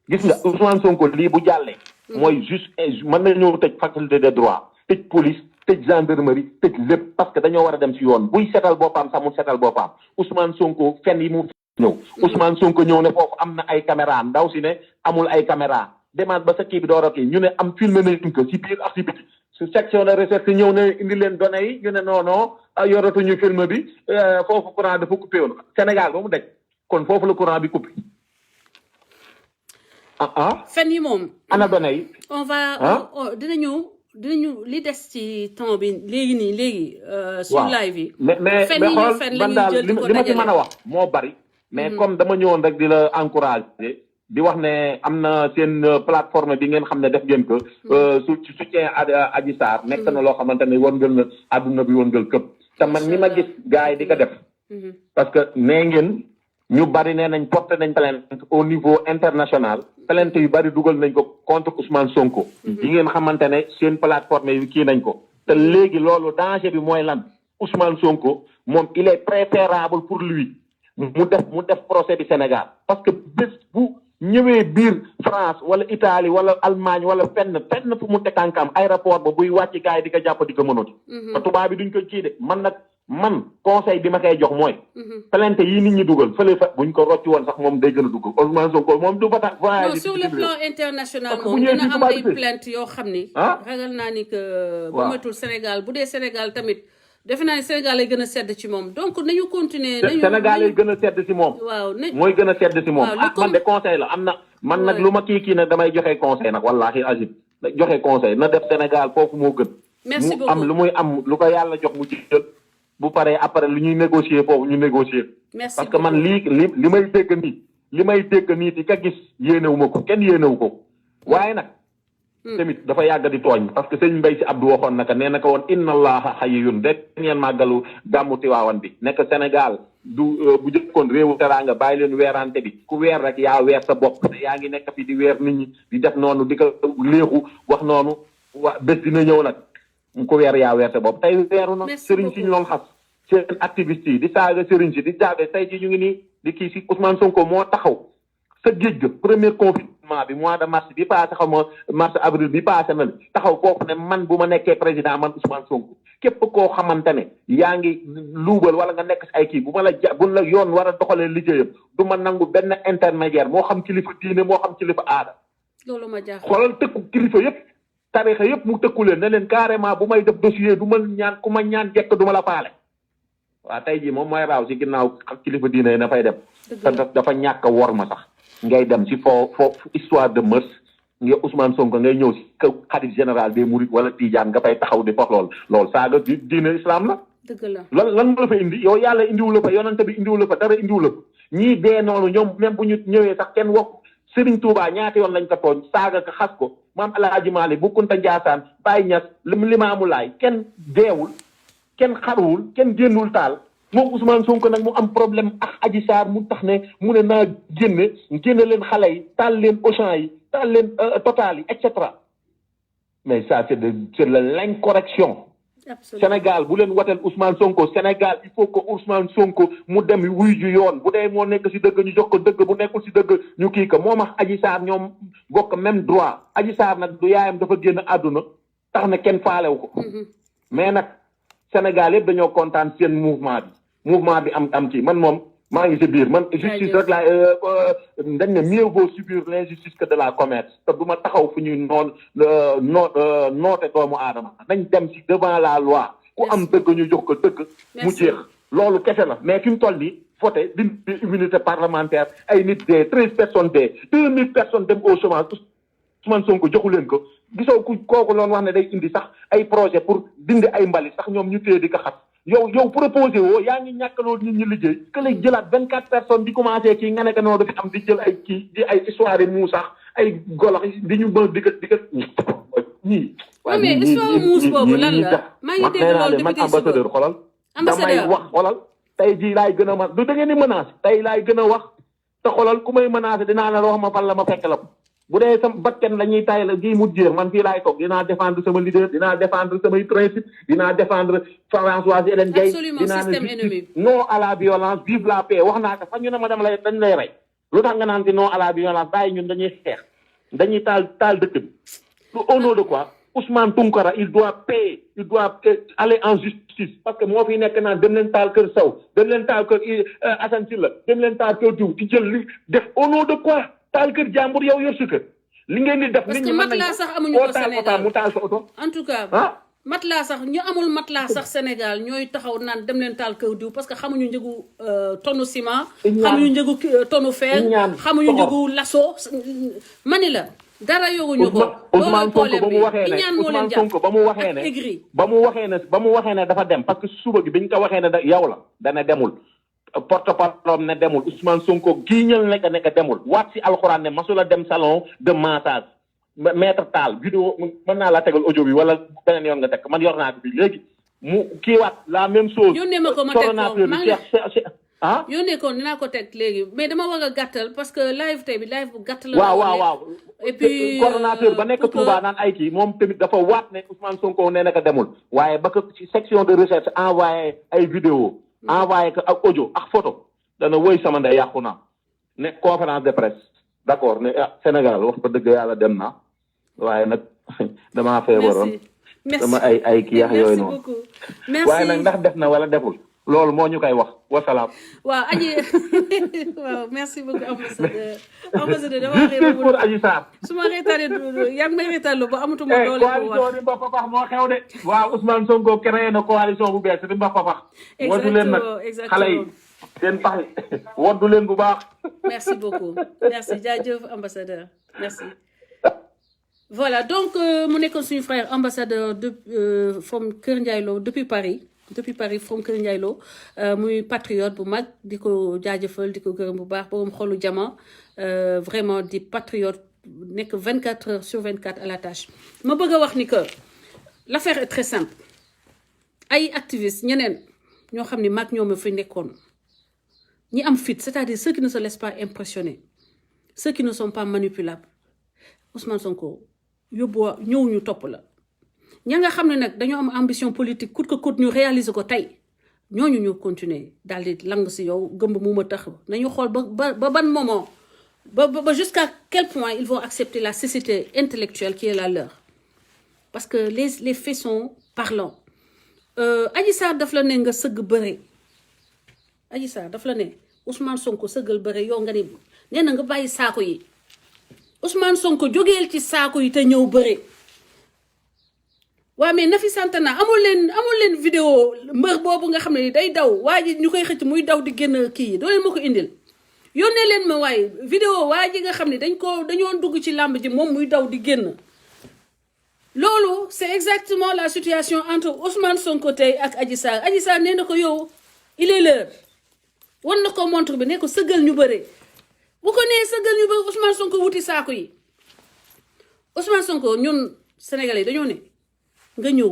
gis nga Ousmane Sonko lii bu jàllee mooy juste mën na ñëw tëj faculté de droit tëj police tëj gendarmerie tëj lépp parce que dañoo war a dem si yoon buy setal boppam sax mu setal boppam Ousmane Sonko fen yi mu ñëw Ousmane Sonko ñëw ne foofu am na ay caméra ndaw si ne amul ay caméra demaat ba sa kii bi door a kii ñu ne am filmé nañ ko si biir ak si biti su section de recherche ñëw ne indi leen données yi ñu ne non yoratuñu film bi foofu courant dafa coupé woon Sénégal ba mu daj kon foofu la courant bi coupé fen yi moom. ana données yi. on va dinañu li des ci temps bi léegi sur live yi. mais xool man daal li ma ci mën a wax moo bari. mais comme dama ñëwoon rek di la encourager. di wax ne am na seen plateforme bi ngeen xam ne def ngeen ko. soutien Adji Sarr nekk na loo xamante ne wërngal na àdduna bi wërngal këpp. te man ni ma gis gars yi di ko def. parce que nee ngeen ñu bari nee nañ porté nañ plainte au niveau international. plainte yu bari dugal nañ ko contre Ousmane Sonko. yi ngeen xamante ne seen plateforme yi kii nañ ko. te léegi loolu danger bi mooy lan Ousmane Sonko moom il est préférable pour lui mu def procès du Sénégal parce que bés bu ñëwee biir France wala Italie wala Allemagne wala fenn fu mu tekankam aéroport ba buy wàcc gaay di ko jàpp di ko mënoti. te tubaab bi duñ ko kii de man conseil bi ma koy jox mooy. plainte yi nit ñi dugal fële fa buñ ko rocci woon sax moom day gën a dugg Ousmane Sonko moom du ba tax. non sur le plan international moom dina am ay plainte yoo xam ni. ragal naa ni que. bu matul Sénégal bu dee Sénégal tamit. defe naa ne Sénégal lay gën a sedd ci moom donc nañu continuer. Sénégal lay gën a sedd ci moom. waaw mooy gën a sedd ci moom. man de conseil la am na. man nag lu ma kii nag damay joxe conseil nag wallaahi azim joxe conseil na def Sénégal foofu moo gën. merci beaucoup mu am lu muy am lu ko yàlla jox mu jël bu paree après lu ñuy négocier foofu ñu négocier. merci parce que man li may dégg nii di ka gis yéenewu ma ko kenn yéenewu ko waaye nag. tamit dafa yàgg di tooñ parce que sëñ Mbay si Abdou waxoon naka nee na ko woon inna allaha hayyun rek ngeen màggalu gàmmu Tiwaawan bi nekk Sénégal du bu jëkkoon réewu teraanga bàyyi leen weerante bi ku weer rek yaa weer sa bopp te yaa ngi nekk fi di weer nit ñi di def noonu di ko léexu wax noonu bés dina ñëw nag ku weer yaa weer sa bopp tey weeru na sëriñ si ñu doon xas seen activiste yi di saaga sëriñ si di jaaga tey ji ñu ngi nii di kii si Ousmane Sonko moo taxaw sa géej ga premier confinement bi mois de mars bi passé xaw ma mars avril bi passé na taxaw foofu ne man bu ma nekkee président man Ousmane Sonko képp koo xamante ne yaa ngi luubal wala nga nekk si ay kii bu la yoon war a doxalee liggéeyam du ma nangu benn intermédiaire moo xam kilifa diine moo xam kilifa aada. loolu ma jaaxal xoolal tëkku kilifa yëpp tarixa yëpp mu tëkku leen ne leen carrément bu may def dossier du ma ñaan ku ma ñaan jekk du ma la faale. waaw tey jii moom mooy raaw si ginnaaw kilifa diine yi na fay dem. dafa ñàkk a wor ma sax. ngay dem ci foo histoire de mœurs nga Ousmane Sonko ngay ñëw ci kaw xarit général des Mourides wala Tidiane nga fay taxaw di wax lool saaga diine islam la. dëgg la lan moo la fa indi yow yàlla indiwu la fa yonante bi indiwu la fa dara indiwu la fa ñii dee noonu ñoom même bu ñu ñëwee sax kenn wax Serigne Touba ñaata yoon lañ ko tooñ saaga ko xas ko maam El Hadj Malick bu Kunta Ndiassane Baye Niass Limaamu Laay kenn deewul kenn xaruwul kenn génnul taal. moom Ousmane Sonko nag mu am problème ak Adji Sarr mu tax ne mu ne naa génne leen xale yi taal leen Auchan yi taal leen Total yi et cetera mais ça c'est de l'incorrection. Sénégal bu leen wateel Ousmane Sonko Sénégal il faut que Ousmane Sonko mu dem wuy ju yoon bu dee moo nekk si dëgg ñu jox ko dëgg bu nekkul si dëgg ñu kii ko moom ak Adji Sarr ñoom bokk même droit Adji Sarr nag du yaayam dafa génn àdduna tax na kenn faalew ko mais nag Sénégal yëpp dañoo kontaan seen mouvement bi am ci man moom maa ngi si biir man justice rek laa dañ ne mieux vaut subir l'injustice que de la commettre te du ma taxaw fu ñuy noote doomu aadama nañ dem si devant la loi ku am dëgg ñu jox ko dëgg mu jeex loolu kese la mais fi mu toll nii voté di immunité parlementaire ay nit dee 13 personnes dee 2000 personnes dem au chômage Ousmane Sonko joxu leen ko gisoo kooku loolu wax ne day indi sax ay projet pour dindi ay mbali sax ñoom ñu téye di ko xas yow proposé woo yaa ngi ñàkkaloo nit ñi liggéey que lay jëlaat 24 personnes di commencé kii nga nekk noonu dafi am di jël ay kii di ay histoire mu sax ay golax di ñu bëgg di ko ñii. waaw mais histoire muus boobu lan la maa ngi dégg loolu depuis man ambassadeur xolal damay wax xolal tey jii laay gën a ma du da ngeen di menacé tey laay gën a wax te xolal ku may menacé dinaa la wax ma fan la ma fekk la ko bu dee sama bakken la ñuy tay la gii mu jéer man fii laay toog dinaa défendre sama leader dinaa défendre samay principe dinaa défendre Françoise Hélène Gaye dinaa ne non à la violence vive la paix wax naa ko fa ñu ne ma dañ lay rey lu tax nga naan ci non à la violence bàyyi ñun dañuy xeex dañuy taal dëkk bi au nom de quoi Ousmane Tounkara il doit payer il doit aller en justice parce que moo fi nekk naan dem leen taal kër Sow dem leen taal kër Assane Sylla dem leen taal kër diw di jël li def au nom de quoi taal kër jàmbur yow yor sa kër li ngeen di def. nit ñi mën nañu sax amuñu ko Sénégal mu taal sa oto. en tout cas matelas sax ñu amul matelas sax Sénégal ñooy taxaw naan dem leen taal kaw diw parce que xamuñu njëgu tonne ciment. xamuñu njëgu tonne fer. xamuñu njëgu lasso. mani la dara yoruñu ko. Ousmane Sonko ba mu waxee ne ba mu waxee ne dafa dem parce que suba gi biñ ko waxee ne yow la dana demul. porte-parole ne demul Ousmane Sonko giiñal nekk demul waat si alxuraan ne masula dem salon de massage. maître Tall vidéo mën naa la tegal audio bi wala beneen yoon nga teg man yor naa ko bi léegi mu kiiwaat la même chose. yónnee ma ko ma teg ko ah. yónnee ko dinaa ko teg léegi mais dama war a gàttal parce que live tey bi live bu gàtt la. waaw et puis coordonnateur ba nekk Touba naan ay kii moom tamit dafa waat ne Ousmane Sonko nee na ko demul. waaye ba ko ci section de recherche envoyé ay vidéo envoyé ko ak audio ak photo dana woy sama ndey yàqu na ne conférence de presse d'accord ne Sénégal wax ko dëgg yàlla dem na. waaye nag damaa feebaroon. merci dama ay kii yax yooyu noonu. merci waaye nag ndax def na wala deful. loolu moo ñu koy wax wasalaam. waaw aji waaw merci beaucoup ambassadeur dama juste pour Adji Sarr. su ma reetaanee yaa ngi may reetaanloo ba amatuma doole ko wax coalition di Mbappé Pax moo xew de. waaw Ousmane Sonko créé na coalition bu bees di Mbappé Pax. woddu leen nag xale yi seen pax woddu leen bu baax. merci beaucoup merci jaajëf ambassadeur merci. Voilà, donc mon éconseiller frère ambassadeur de from Kër Ndiaye Lo depuis Paris from Kër Ndiaye Lo muy patriote bu mag di ko jaajëfal di ko gërëm bu baax borom xolu jama vraiment di patriote nekk 24 heures sur 24 à la tâche. ma bëgg a wax ni que l'affaire est très simple ay activistes ñeneen ñoo xam ni mag ñoom fi nekkoon ñi am fit c'est-à-dire ceux qui ne se laissent pas impressionner ceux qui ne sont pas manipulables Ousmane Sonko. yóbbu ñëw ñu topp la ña nga xam ne nag dañoo am ambition politique coûte que coûte ñu réaliser ko tey ñooñu ñu continuer daal di lang si yow gëmb mu ma tax nañu xool ba ban moment ba jusqu'à quel point ils vont accepter la cécité intellectuelle qui est la leur parce que les faits sont parlants. Adji Sarr daf la ne nga sëgg bëre Adji Sarr daf la ne Ousmane Sonko sëggal bëre yow nga ne nee na nga bàyyi saako yi. Ousmane Sonko jógeel ci saako yi te ñëw bëre waaw mais Nafi Santana amul leen vidéo mbër boobu nga xam ne day daw waa ji ñu koy xëcc muy daw di génn kii yi doo leen ma ko indil yónnee leen ma waaye vidéo waa ji nga xam ne dañoo dugg ci làmb ji moom muy daw di génn loolu c'est exactement la situation entre Ousmane Sonko tey ak Adji Sarr Adji Sarr nee na ko yow il est l'heure wan na ko montre bi ne ko sëggal ñu bëre bu ko nee sëggal ñu bëre Ousmane Sonko wuti saako yi Ousmane Sonko ñun Sénégalais dañoo ne nga ñëw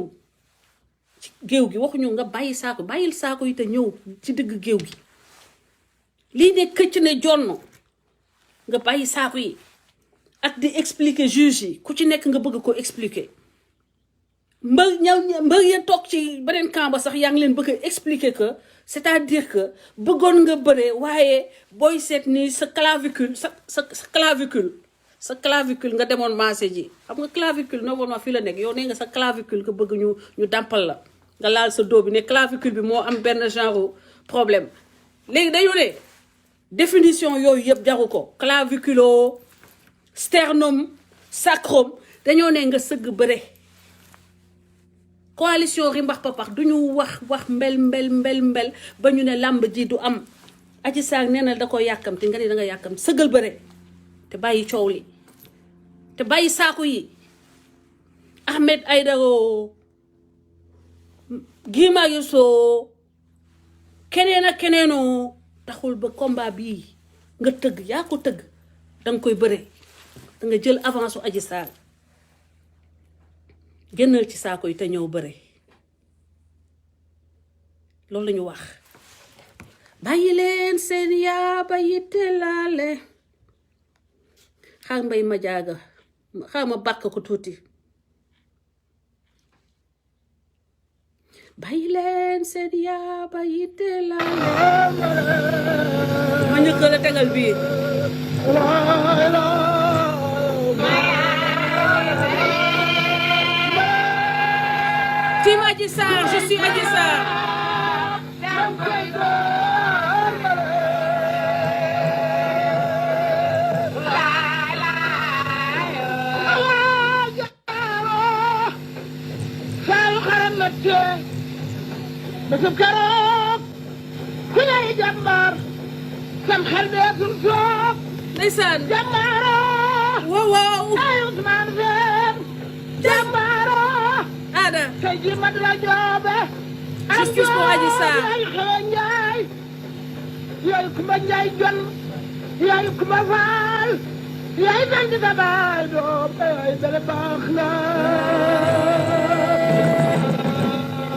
ci géew gi waxuñu nga bàyyil saako yi te ñëw ci digg géew gi lii ne këcc ne jonn nga bàyyi saako yi ak di expliquer juge yi ku ci nekk nga bëgg ko expliquer mbër ya toog ci beneen camp ba sax yaa ngi leen bëgg a expliquer que c'est-à-dire que bëggoon nga bëre waaye booy seet ni sa clavicule sa clavicule nga demoon maase ji xam nga clavicule normalement fii la nekk yow nee nga sa clavicule nga bëgg ñu dàmpal la nga laal sa dos bi ne clavicule bi moo am benn genre problème léegi dañu ne définition yooyu yëpp jaru ko claviculo sternum sacrum dañoo ne nga sëgg bëre coalition Rimbax Papax duñu wax mbel ba ñu ne làmb ji du am Adji Sarr nee na da ko yàkkamti nga ne da nga yàkkamti sëggal bëre te bàyyi coow li te bàyyi saako yi Ahmed Aïdara Guy Marius Sagna keneen ak keneenoo taxul ba combat bii nga tëgg yaa ko tëgg danga koy bëre danga jël avance su Adji Sarr génnal ci saako yi te ñëw bëre loolu la ñu wax bàyyi leen seen yaa bàyyi telaale xaar mbay ma jaaga xaar ma bàkk ko tuuti bàyyi leen seen yaa bàyyi telaale ma njëkk la tegal bii Team Adji Sarr, je suis Adji Sarr. mettee bésub keroog ku lay jàmbaar sam xel deetul toog ndeysaan jàmbaaro waaw waaw ay Ousmane Sène jàmbaaro Ada tey jii ma di la joobe justice pour Adji Sarr yaay xewe njaay yaay Kumba Njaay jon yaay Kumba Faal yaay sant sa baay doom yaay bele baax na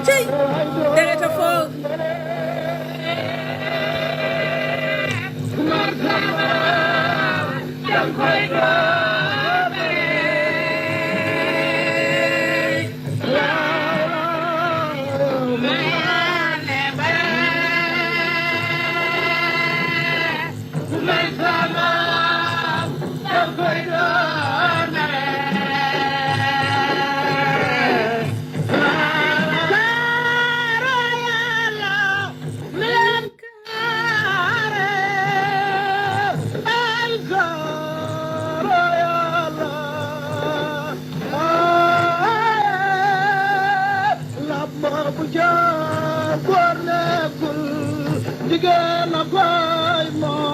cey dereta foog Kumar Samba dang koy doome mayane bare Kumar Samba dang koy doome kaaro yàlla mi leen kaare ay kaaro yàlla ay lamba bu jaar góor nekkul jigéen a koy moom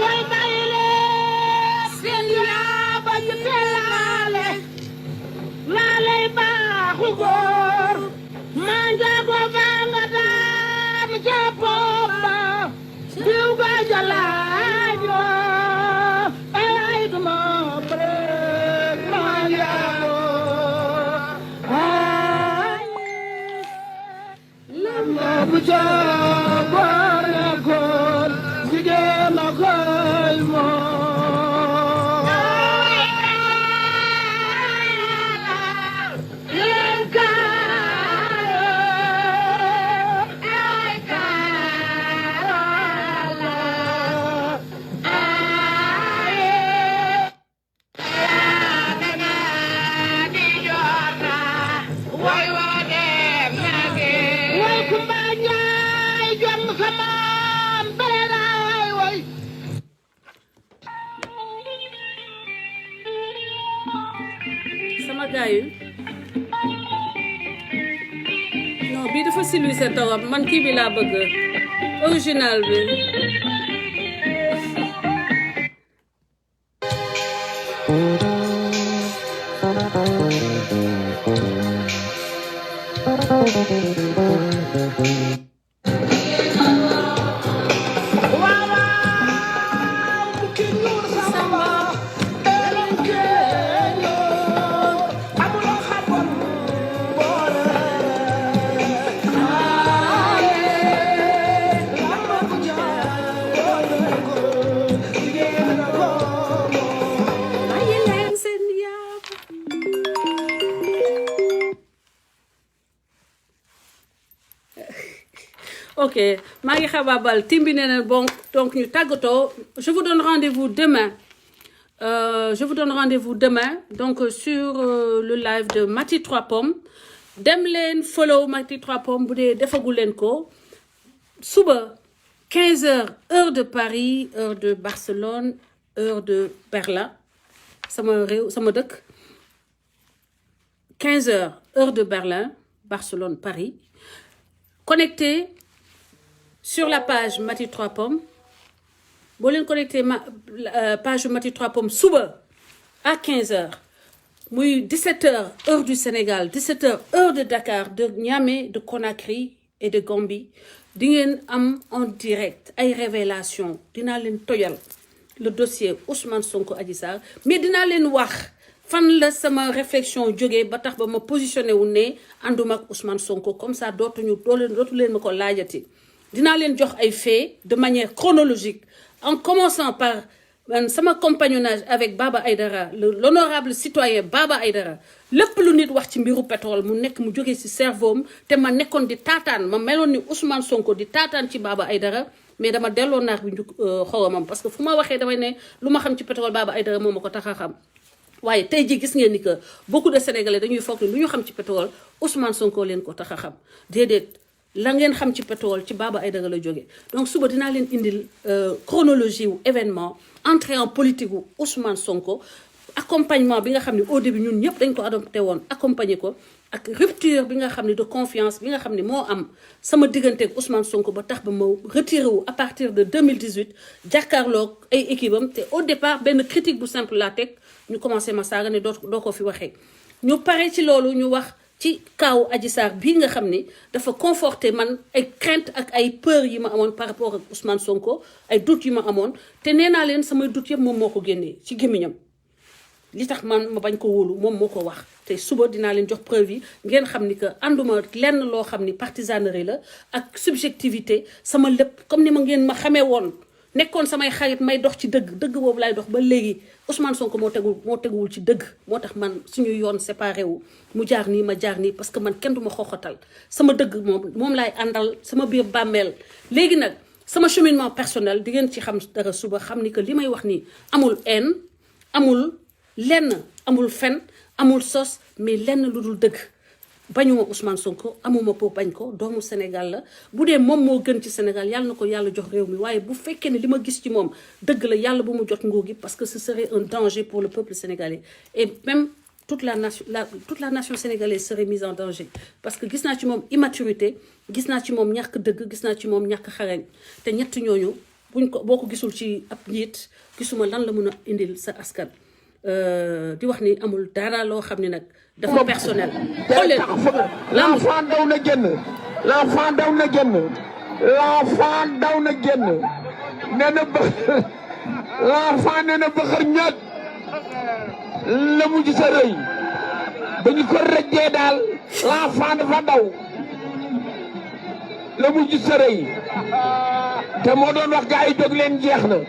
way bayle seen yaa ba ñu laale laale baaxu góor maa njaago baa nga daan ca pomba diw ga jalaajo ay duma break maa njaago ay lamba bu jaagoor nekkoon jigéen a koy moom leen kaaro ay kaaro ay di jota way wa dem nage way Kumba Njaay jom sama bere laay way sama gars yi non bii dafa siluise torop man kii bi laa bëgg original bi waaw bukki ñuur samba elen keeño amuloo xamoon boole lamba bu jaar ko jigéen a ko moom bàyyi leen seen yaab ok maa ngi xabaabal timbi nee na bon donc ñu tàggatoo je vous donne rendez-vous demain donc sur le live de Maty 3 Pommes dem leen follow Maty 3 Pommes bu dee defagu leen ko suba 15h heure de Paris heure de Barcelone heure de Berlin sama réew sama dëkk 15h heure de Berlin Barcelone Paris connecté sur la page Maty 3 Pommes boo leen connecté page Maty 3 Pommes suba à 15h muy 17h heure du Sénégal 17h heure de Dakar de Niamey de Conakry et de Gambie di ngeen am en direct ay révélation dinaa leen tojal le dossier Ousmane Sonko Adji Sarr mais dinaa leen wax fan la sama réflexion jógee ba tax ba ma positionné wu ne ànduma ak Ousmane Sonko comme ça dootu leen ma ko laajati dinaa leen jox ay faits de manière chronologique en commençant par sama compagnonnage avec Baba Aïdara l'honorable citoyen Baba Aïdara lépp lu nit wax ci mbiru pétrole mu nekk mu jógee ci cerveau am te ma nekkoon di taataan ma meloon ni Ousmane Sonko di taataan ci Baba Aïdara mais dama delloo naax bi njuk xoromam parce que fu ma waxee damay ne lu ma xam ci pétrole Baba Aïdara moo ma ko tax a xam waaye tey ji gis ngeen ni que beaucoup de Sénégalais dañuy foog ne lu ñu xam ci pétrole Ousmane Sonko leen ko tax a xam déedéet la ngeen xam ci pétrole ci Baba Aïdara la jógee donc suba dinaa leen indil chronologie wu événement entrée en politique wu Ousmane Sonko accompagnement bi nga xam ne au début ñun ñëpp dañ ko adopté woon accompagner ko ak rupture bi nga xam ne de confiance bi nga xam ne moo am sama digganteeg Ousmane Sonko ba tax ba ma retiré wu à partir de 2018 jàkkaarloog ay équipe am te au départ benn critique bu simple laa teg ñu commencé ma saaga ne doo ko fi waxee ñu pare ci loolu ñu wax ci kaawu Adji Sarr bii nga xam ni dafa conforté man ay crainte ak ay peur yi ma amoon par rapport ak Ousmane Sonko ay doute yi ma amoon te nee naa leen samay doute yëpp moom moo ko génnee ci gémmiñam li tax man ma bañ ko wóolu moom moo ko wax te suba dinaa leen jox preuve yi ngeen xam ni que ànduma lenn loo xam ni partisanerie la ak subjectivité sama lépp comme ni ma ngeen ma xamee woon nekkoon samay xarit may dox ci dëgg boobu laay dox ba léegi Ousmane Sonko moo teguwul ci dëgg moo tax man suñu yoon séparé wu mu jaar nii ma jaar nii parce que man kenn du ma xoxatal sama dëgg moom laay àndal sama biir bàmmeel léegi nag sama cheminement personnel di ngeen ci xam dara suba xam ni que li may wax nii amul haine amul lenn amul fen amul sos mais lenn lu dul dëgg bañuma Ousmane Sonko amuma pour bañ ko doomu Sénégal la bu dee moom moo gën ci Sénégal yàlla na ko yàlla jox réew mi waaye bu fekkee ne li ma gis ci moom dëgg la yàlla bu mu jot nguur gi parce que ce serait un danger pour le peuple sénégalais et même toute la nation sénégalaise serait mise en danger parce que gis naa ci moom immaturité gis naa ci moom ñàkk dëgg gis naa ci moom ñàkk xarañ te ñett ñooñu boo ko gisul ci ab njiit gisuma lan la mën a indil sa askan di wax ni amul dara loo xam ne nag dafa personnel. xool leen l'enfant daw na génn l'enfant daw na génn l'enfant daw na génn nee na ba l'enfant nee na ba xër ñaat la mujj sa rëy ba ñu ko rëjjee daal l'enfant dafa daw la mujj sa rëy te moo doon wax gaa yi jóg leen jeex na.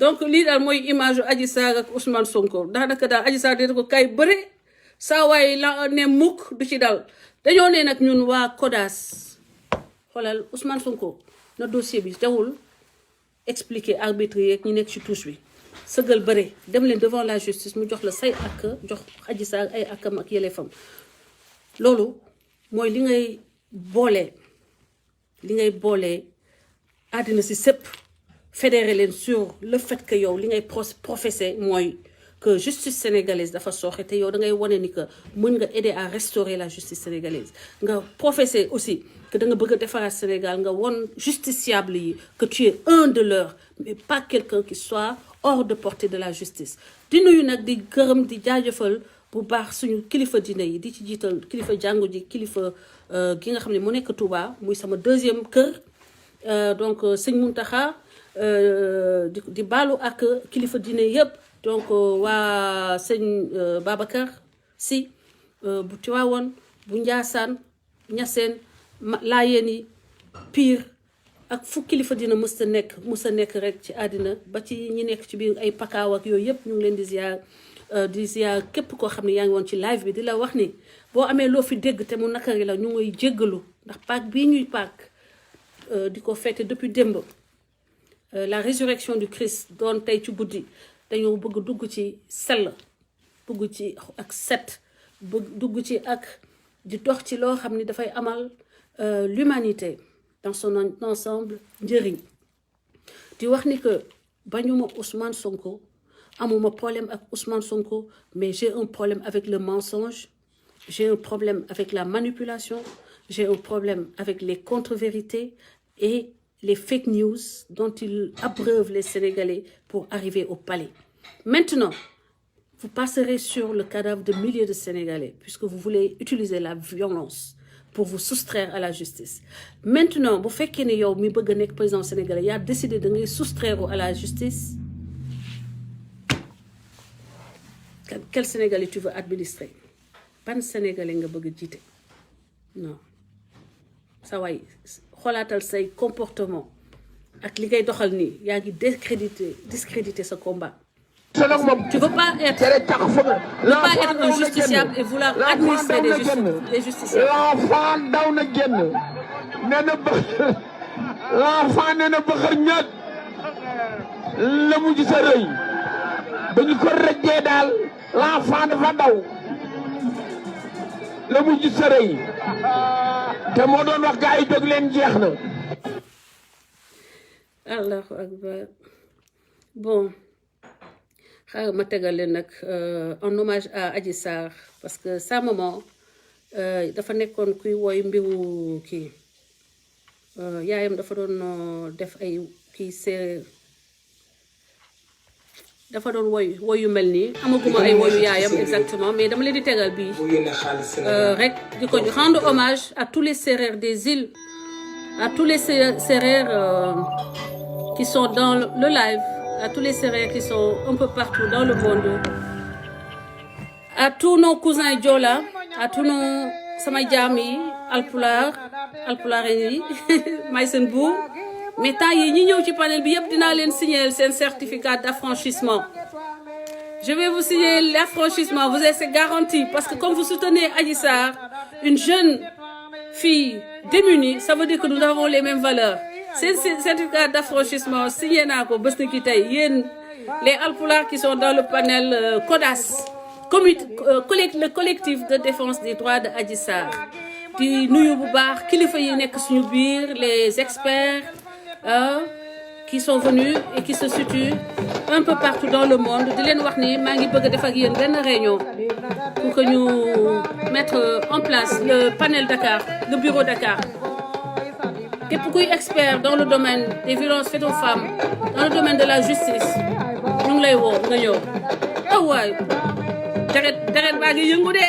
donc lii daal mooy image Adji Sarr ak Ousmane Sonko daanaka daal Adji Sarr dina ko kay bëre saa waaye la ne mukk du ci dal dañoo ne nag ñun waa CODAS xoolal Ousmane Sonko na dossier bi teewul expliquer arbitre yeeg ñi nekk ci touche bi sëgal bëre dem leen devant la justice mu jox la say ak jox Adji Sarr ay akam ak yelleefam loolu mooy li ngay boolee àddina si sëpp fédéré leen sur le fait que yow li ngay professé mooy que justice sénégalaise dafa sooxe te yow da ngay wane ni que mën nga aider à restaurer la justice sénégalaise nga professé aussi que da nga bëgg a defaraat Sénégal nga won justiciable yi que tu es un de leurs mais pas quelqu'un qui soit hors de portée de la justice di nuyu nag di gërëm di jaajëfal bu baax suñu kilifa diine yi di ci jiital kilifa jàngu ji kilifa gi nga xam ne mu nekk Touba muy sama deuxième kër donc sëñ Mountakha di baalu ak kilifa diine yëpp donc waa sëñ Babacar Sy bu Tiwaawoon bu Njaasaan Ñaseen Laayeen yi Pire ak fu kilifa diine mës a nekk rek ci àddina ba ci ñi nekk ci biir ay pakaaw ak yooyu yëpp ñu ngi leen di ziar képp koo xam ne yaa ngi woon ci live bi di la wax ni boo amee loo fi dégg te mu nakari la ñu ngay jéggalu ndax Pâques bii ñuy Pâques di ko fête depuis démb la résurrection du Christ doon tey ci guddi dañoo bëgg dugg ci sell bëgg ci ak set bëgg dugg ci ak di dox ci loo xam ni dafay amal l'humanité dans son ensemble njëriñ di wax ni que bañuma Ousmane Sonko amuma problème ak Ousmane Sonko mais j'ai un problème avec le mensonge j'ai un problème avec la manipulation j'ai un problème avec les contre-vérités et les fake news dont ils abreuvent les Sénégalais pour arriver au palais. Maintenant, vous passerez sur le cadavre de milliers de Sénégalais puisque vous voulez utiliser la violence pour vous soustraire à la justice. Maintenant, bu fekkee ne yow mi bëgg a nekk président sénégalais yaa décidé da ngay soustraire à la justice. Quel Sénégalais tu veux administrer? Ban Sénégalais nga bëgg a jiite? Non. Sa waay xoolaatal say comportement ak li ngay doxal nii yaa ngi discréditer sa combat. Tu ne veux pas être un justiciable et vouloir administrer des justiciables. L'enfant daw na génn nee na ba l'enfant nee na ba xër ñaat la mujj sa rëy ba ñu ko rëjjee daal l'enfant dafa daw la mujj sa rëy te moo doon wax gaa yi jóg leen jeex na. allahu akbar bon xaaral ma tegal leen nag en hommage à Adji Sarr parce que sa maman dafa nekkoon kuy woy mbiru kii yaayam dafa doon def ay kii séeréer dafa doon woy yu mel nii amaguma ay woyu yaayam exactement mais dama leen di tegal bii rek di ko rendre hommage à tous les sérères des îles à tous les sérères qui sont dans le live, à tous les sérères qui sont un peu partout dans le monde, à tous nos cousins Diola, à tous nos samay jaam yi alpulaar yi may seen buur mais temps yi ñi ñëw ci panel bi yëpp dinaa leen signer seen certificat d'affranchissement. Je vais vous signer l'affranchissement, vous êtes garanti parce que comme vous soutenez Adji Sarr, une jeune fille démunie, ça veut dire que nous avons les mêmes valeurs. C'est certificat d'affranchissement signé naa ko bés ni ki tey yéen les alpulaar qui sont dans le panel CODAS le collectif de défense des droits de Adji Sarr di nuyu bu baax kilifa yi nekk suñu biir les experts qui sont venus et qui se situent un peu partout dans le monde di leen wax ni maa ngi bëgg a def ak yéen benn réunion pour que ñu mettre en place le panel Dakar le bureau Dakar. képp kuy expert dans le domaine des violences faites aux femmes dans le domaine de la justice ñu ngi lay woo nga ñëw oh waay deret baa ngi yëngu de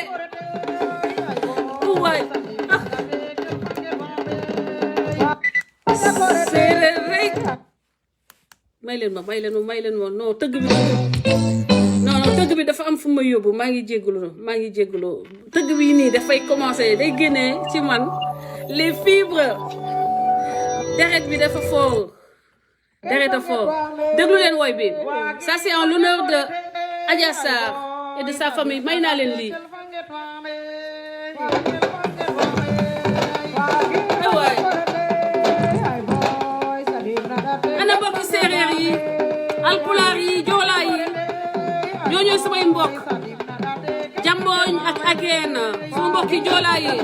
oh waay séeréer rek may leen ma non tëgg bi tëgg bi dafa am fu ma yóbbu maa ngi jégalu tëgg bi nii dafay commencer day génnee ci man les fibres deret bi dafa fort deret a fort déglu leen woy bi ça c'est en l'honneur de Adji Sarr et de sa famille may naa leen lii waay ana bokk séeréer yi alpulaar yi joolaa yi ñoo ñooy samay mbokk jambooñ ak ageen sama mbokki joolaa yi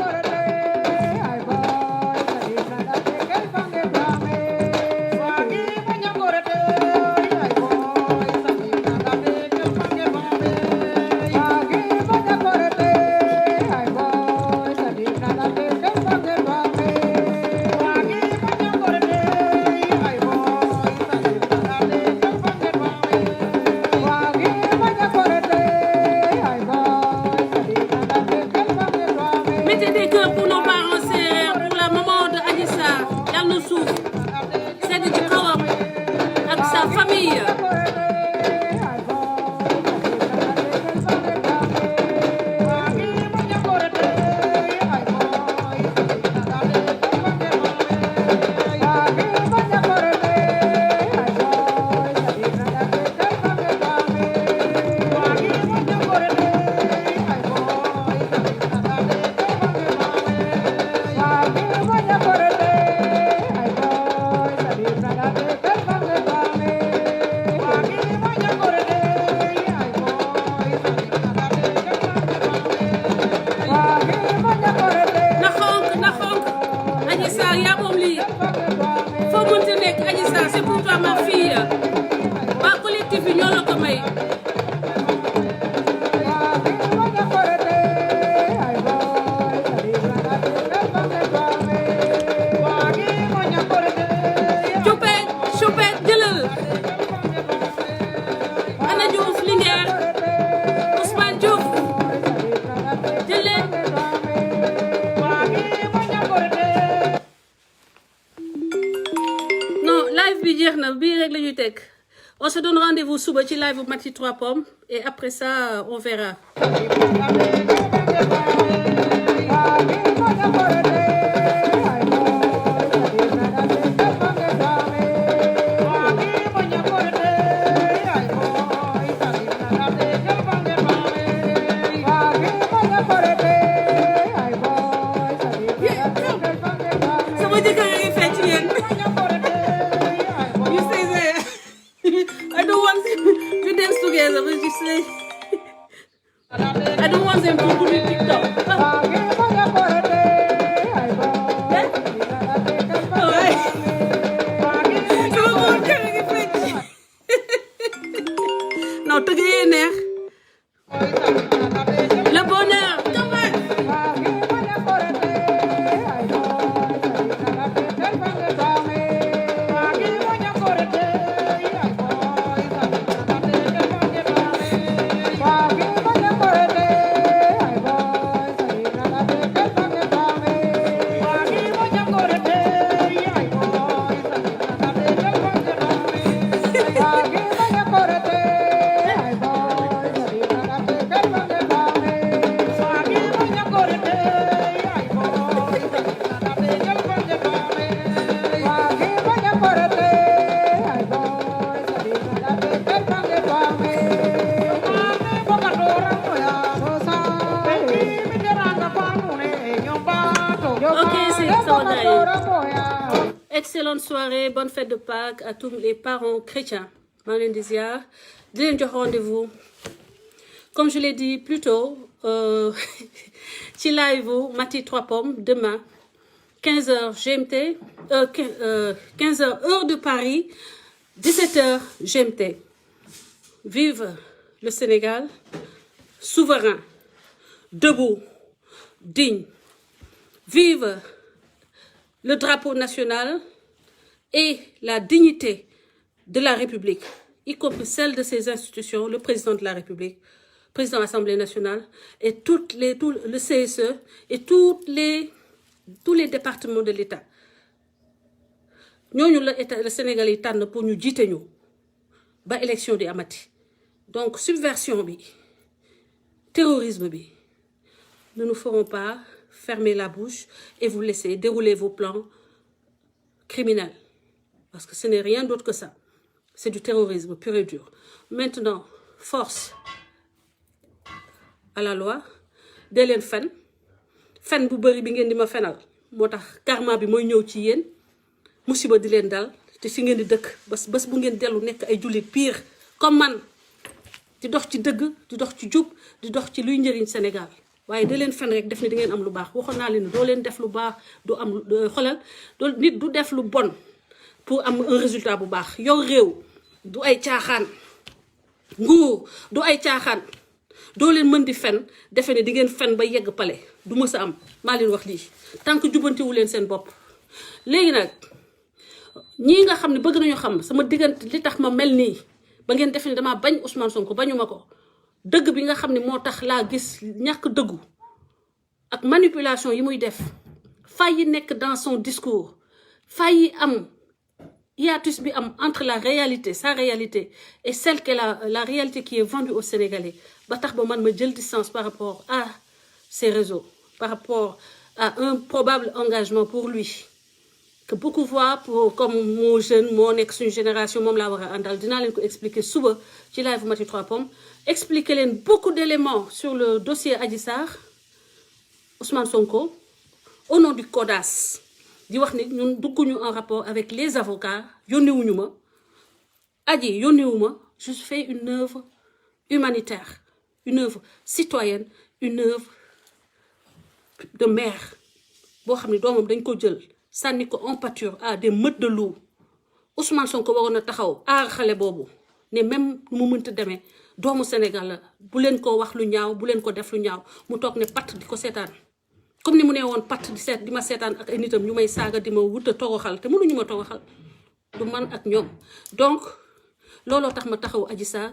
On se donne rendez-vous suba ci live Maty 3 Pommes et après ça on verra. excellente soirée bonne fête de Pâques à tous les parents chrétiens maa ngi leen di ziar di leen jox rendez-vous comme je l'ai dit plus tôt ci live Maty 3 Pommes demain 15h GMT 15h heure de Paris 17h GMT vive le Sénégal souverain debout digne vive le drapeau national et la dignité de la République, y compris celle de ses institutions, le président de la République, président de l'Assemblée nationale, et tout le CSE, et tous les départements de l'État. Ñooñu le Sénégal yi tànn pour ñu jiite ñu ba élection di amati. Donc subversion bi, terrorisme bi, nous ne ferons pas fermer la bouche et vous laisser dérouler vos plans criminels. Parce que ce n'est rien d'autre que ça. C'est du terrorisme pur et dur. Maintenant, force à la loi. Dee leen fen bu bëri bi ngeen di ma fenal moo tax karma bi mooy ñëw ci yéen musiba di leen dal te fi ngeen di dëkk bés bu ngeen dellu nekk ay jullit pire comme man di dox ci dëgg di dox ci jub di dox ci luy njëriñ Sénégal. waaye da leen fen rek def ni di ngeen am lu baax waxoon naa leen doo leen def lu baax du am xolal nit du def lu bon pour am un résultat bu baax yow réew du ay caaxaan nguur du ay caaxaan doo leen mën di fen defe ne di ngeen fen ba yegg pale du mës a am maa leen wax lii tant que jubantiwu leen seen bopp. léegi nag ñii nga xam ne bëgg nañu xam sama diggante li tax ma mel nii ba ngeen defe ne damaa bañ Ousmane Sonko bañu ma ko. dëgg bi nga xam ne moo tax laa gis ñàkk dëggu ak manipulation yi muy def failles yi nekk dans son discours failles yi am hiatus bi am entre la réalité sa réalité et celle qu'est la réalité qui est vendue aux Sénégalais ba tax ba man ma jël distance par rapport à ces réseaux par rapport à un probable engagement pour lui que beaucoup voient pour comme moo jeune moo nekk suñu génération moom laa war a àndal dinaa leen ko expliquer suba ci live Maty 3 Pommes expliquer leen beaucoup d'éléments sur le dossier Adji Sarr Ousmane Sonko au nom du CODAS di wax ni ñun dugguñu en rapport avec les avocats yónniwuñu ma Adji yónniwu ma je fais une œuvre humanitaire une œuvre citoyenne une œuvre de mère boo xam ne doomam dañ ko jël sànni ko en pâture à des meutes de loups Ousmane Sonko waroon na taxaw aar xale boobu ne même nu mu mënta demee doomu Sénégal la bu leen ko wax lu ñaaw bu leen ko def lu ñaaw mu toog ne patt di ko seetaan comme ni mu ne woon patt di ma seetaan ak ay nitam ñu may saaga di ma wuta toroxal te mënuñu ma toroxal du man ak ñoom donc looloo tax ma taxaw Adji Sarr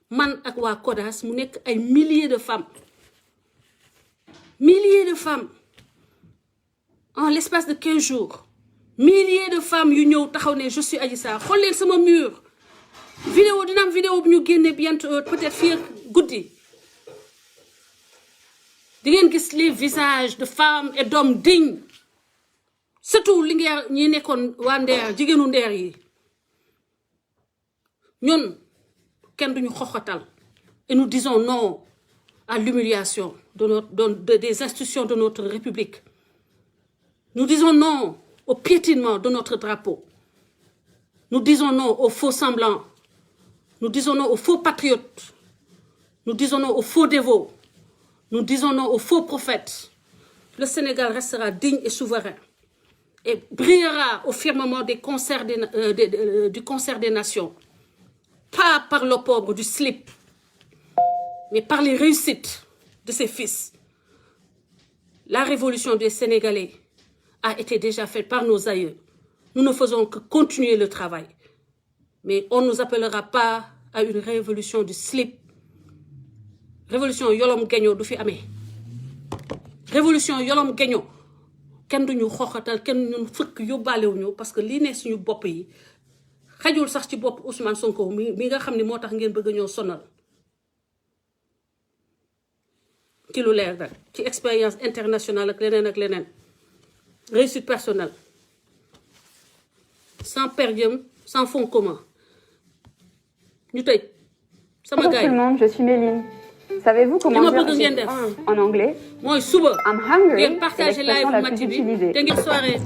man ak waa CODAS mu nekk ay milliers de femmes en l'espace de 15 jours milliers de femmes yu ñëw taxaw ne je suis Adji Sarr xool leen sama mur vidéo dina am vidéo bu ñu génne bientôt peut-être fii guddi di ngeen gis les visages de femmes et d'hommes dignes surtout li ngeen ñi nekkoon waa Ndeer jigéenu Ndeer yi ñun kenn duñu xoxatal et nous disons non à l'humiliation des institutions de notre République. Nous disons non au piétinement de notre drapeau. Nous disons non aux faux semblants. Nous disons non aux faux patriotes. Nous disons non aux faux dévots. Nous disons non aux faux prophètes. Le Sénégal restera digne et souverain et brillera au firmament du concert des nations. Pas par l'opprobre du slip, mais par les réussites de ses fils. La révolution des Sénégalais a été déjà faite par nos aïeux. Nous ne faisons que continuer le travail. Mais on ne nous appellera pas à une révolution du slip. Révolution yolom geño du fi amee. Révolution yolom geño kenn duñu xoxatal kenn ñun fëkk yóbbaalewuñu parce que lii ne suñu bopp yi xajul sax ci bopp Ousmane Sonko mi nga xam ne moo tax ngeen bëgg ñoo sonal. ci lu leer rek ci expérience internationale ak leneen réussite personnelle sans per diem sans fonds commun ñu tëj sama gars yi. Bonjour tout le monde, je suis Méline. Savez-vous comment dire en anglais? mooy suba I'm hungry. ngeen partagé live Maty bi te ngeen soirée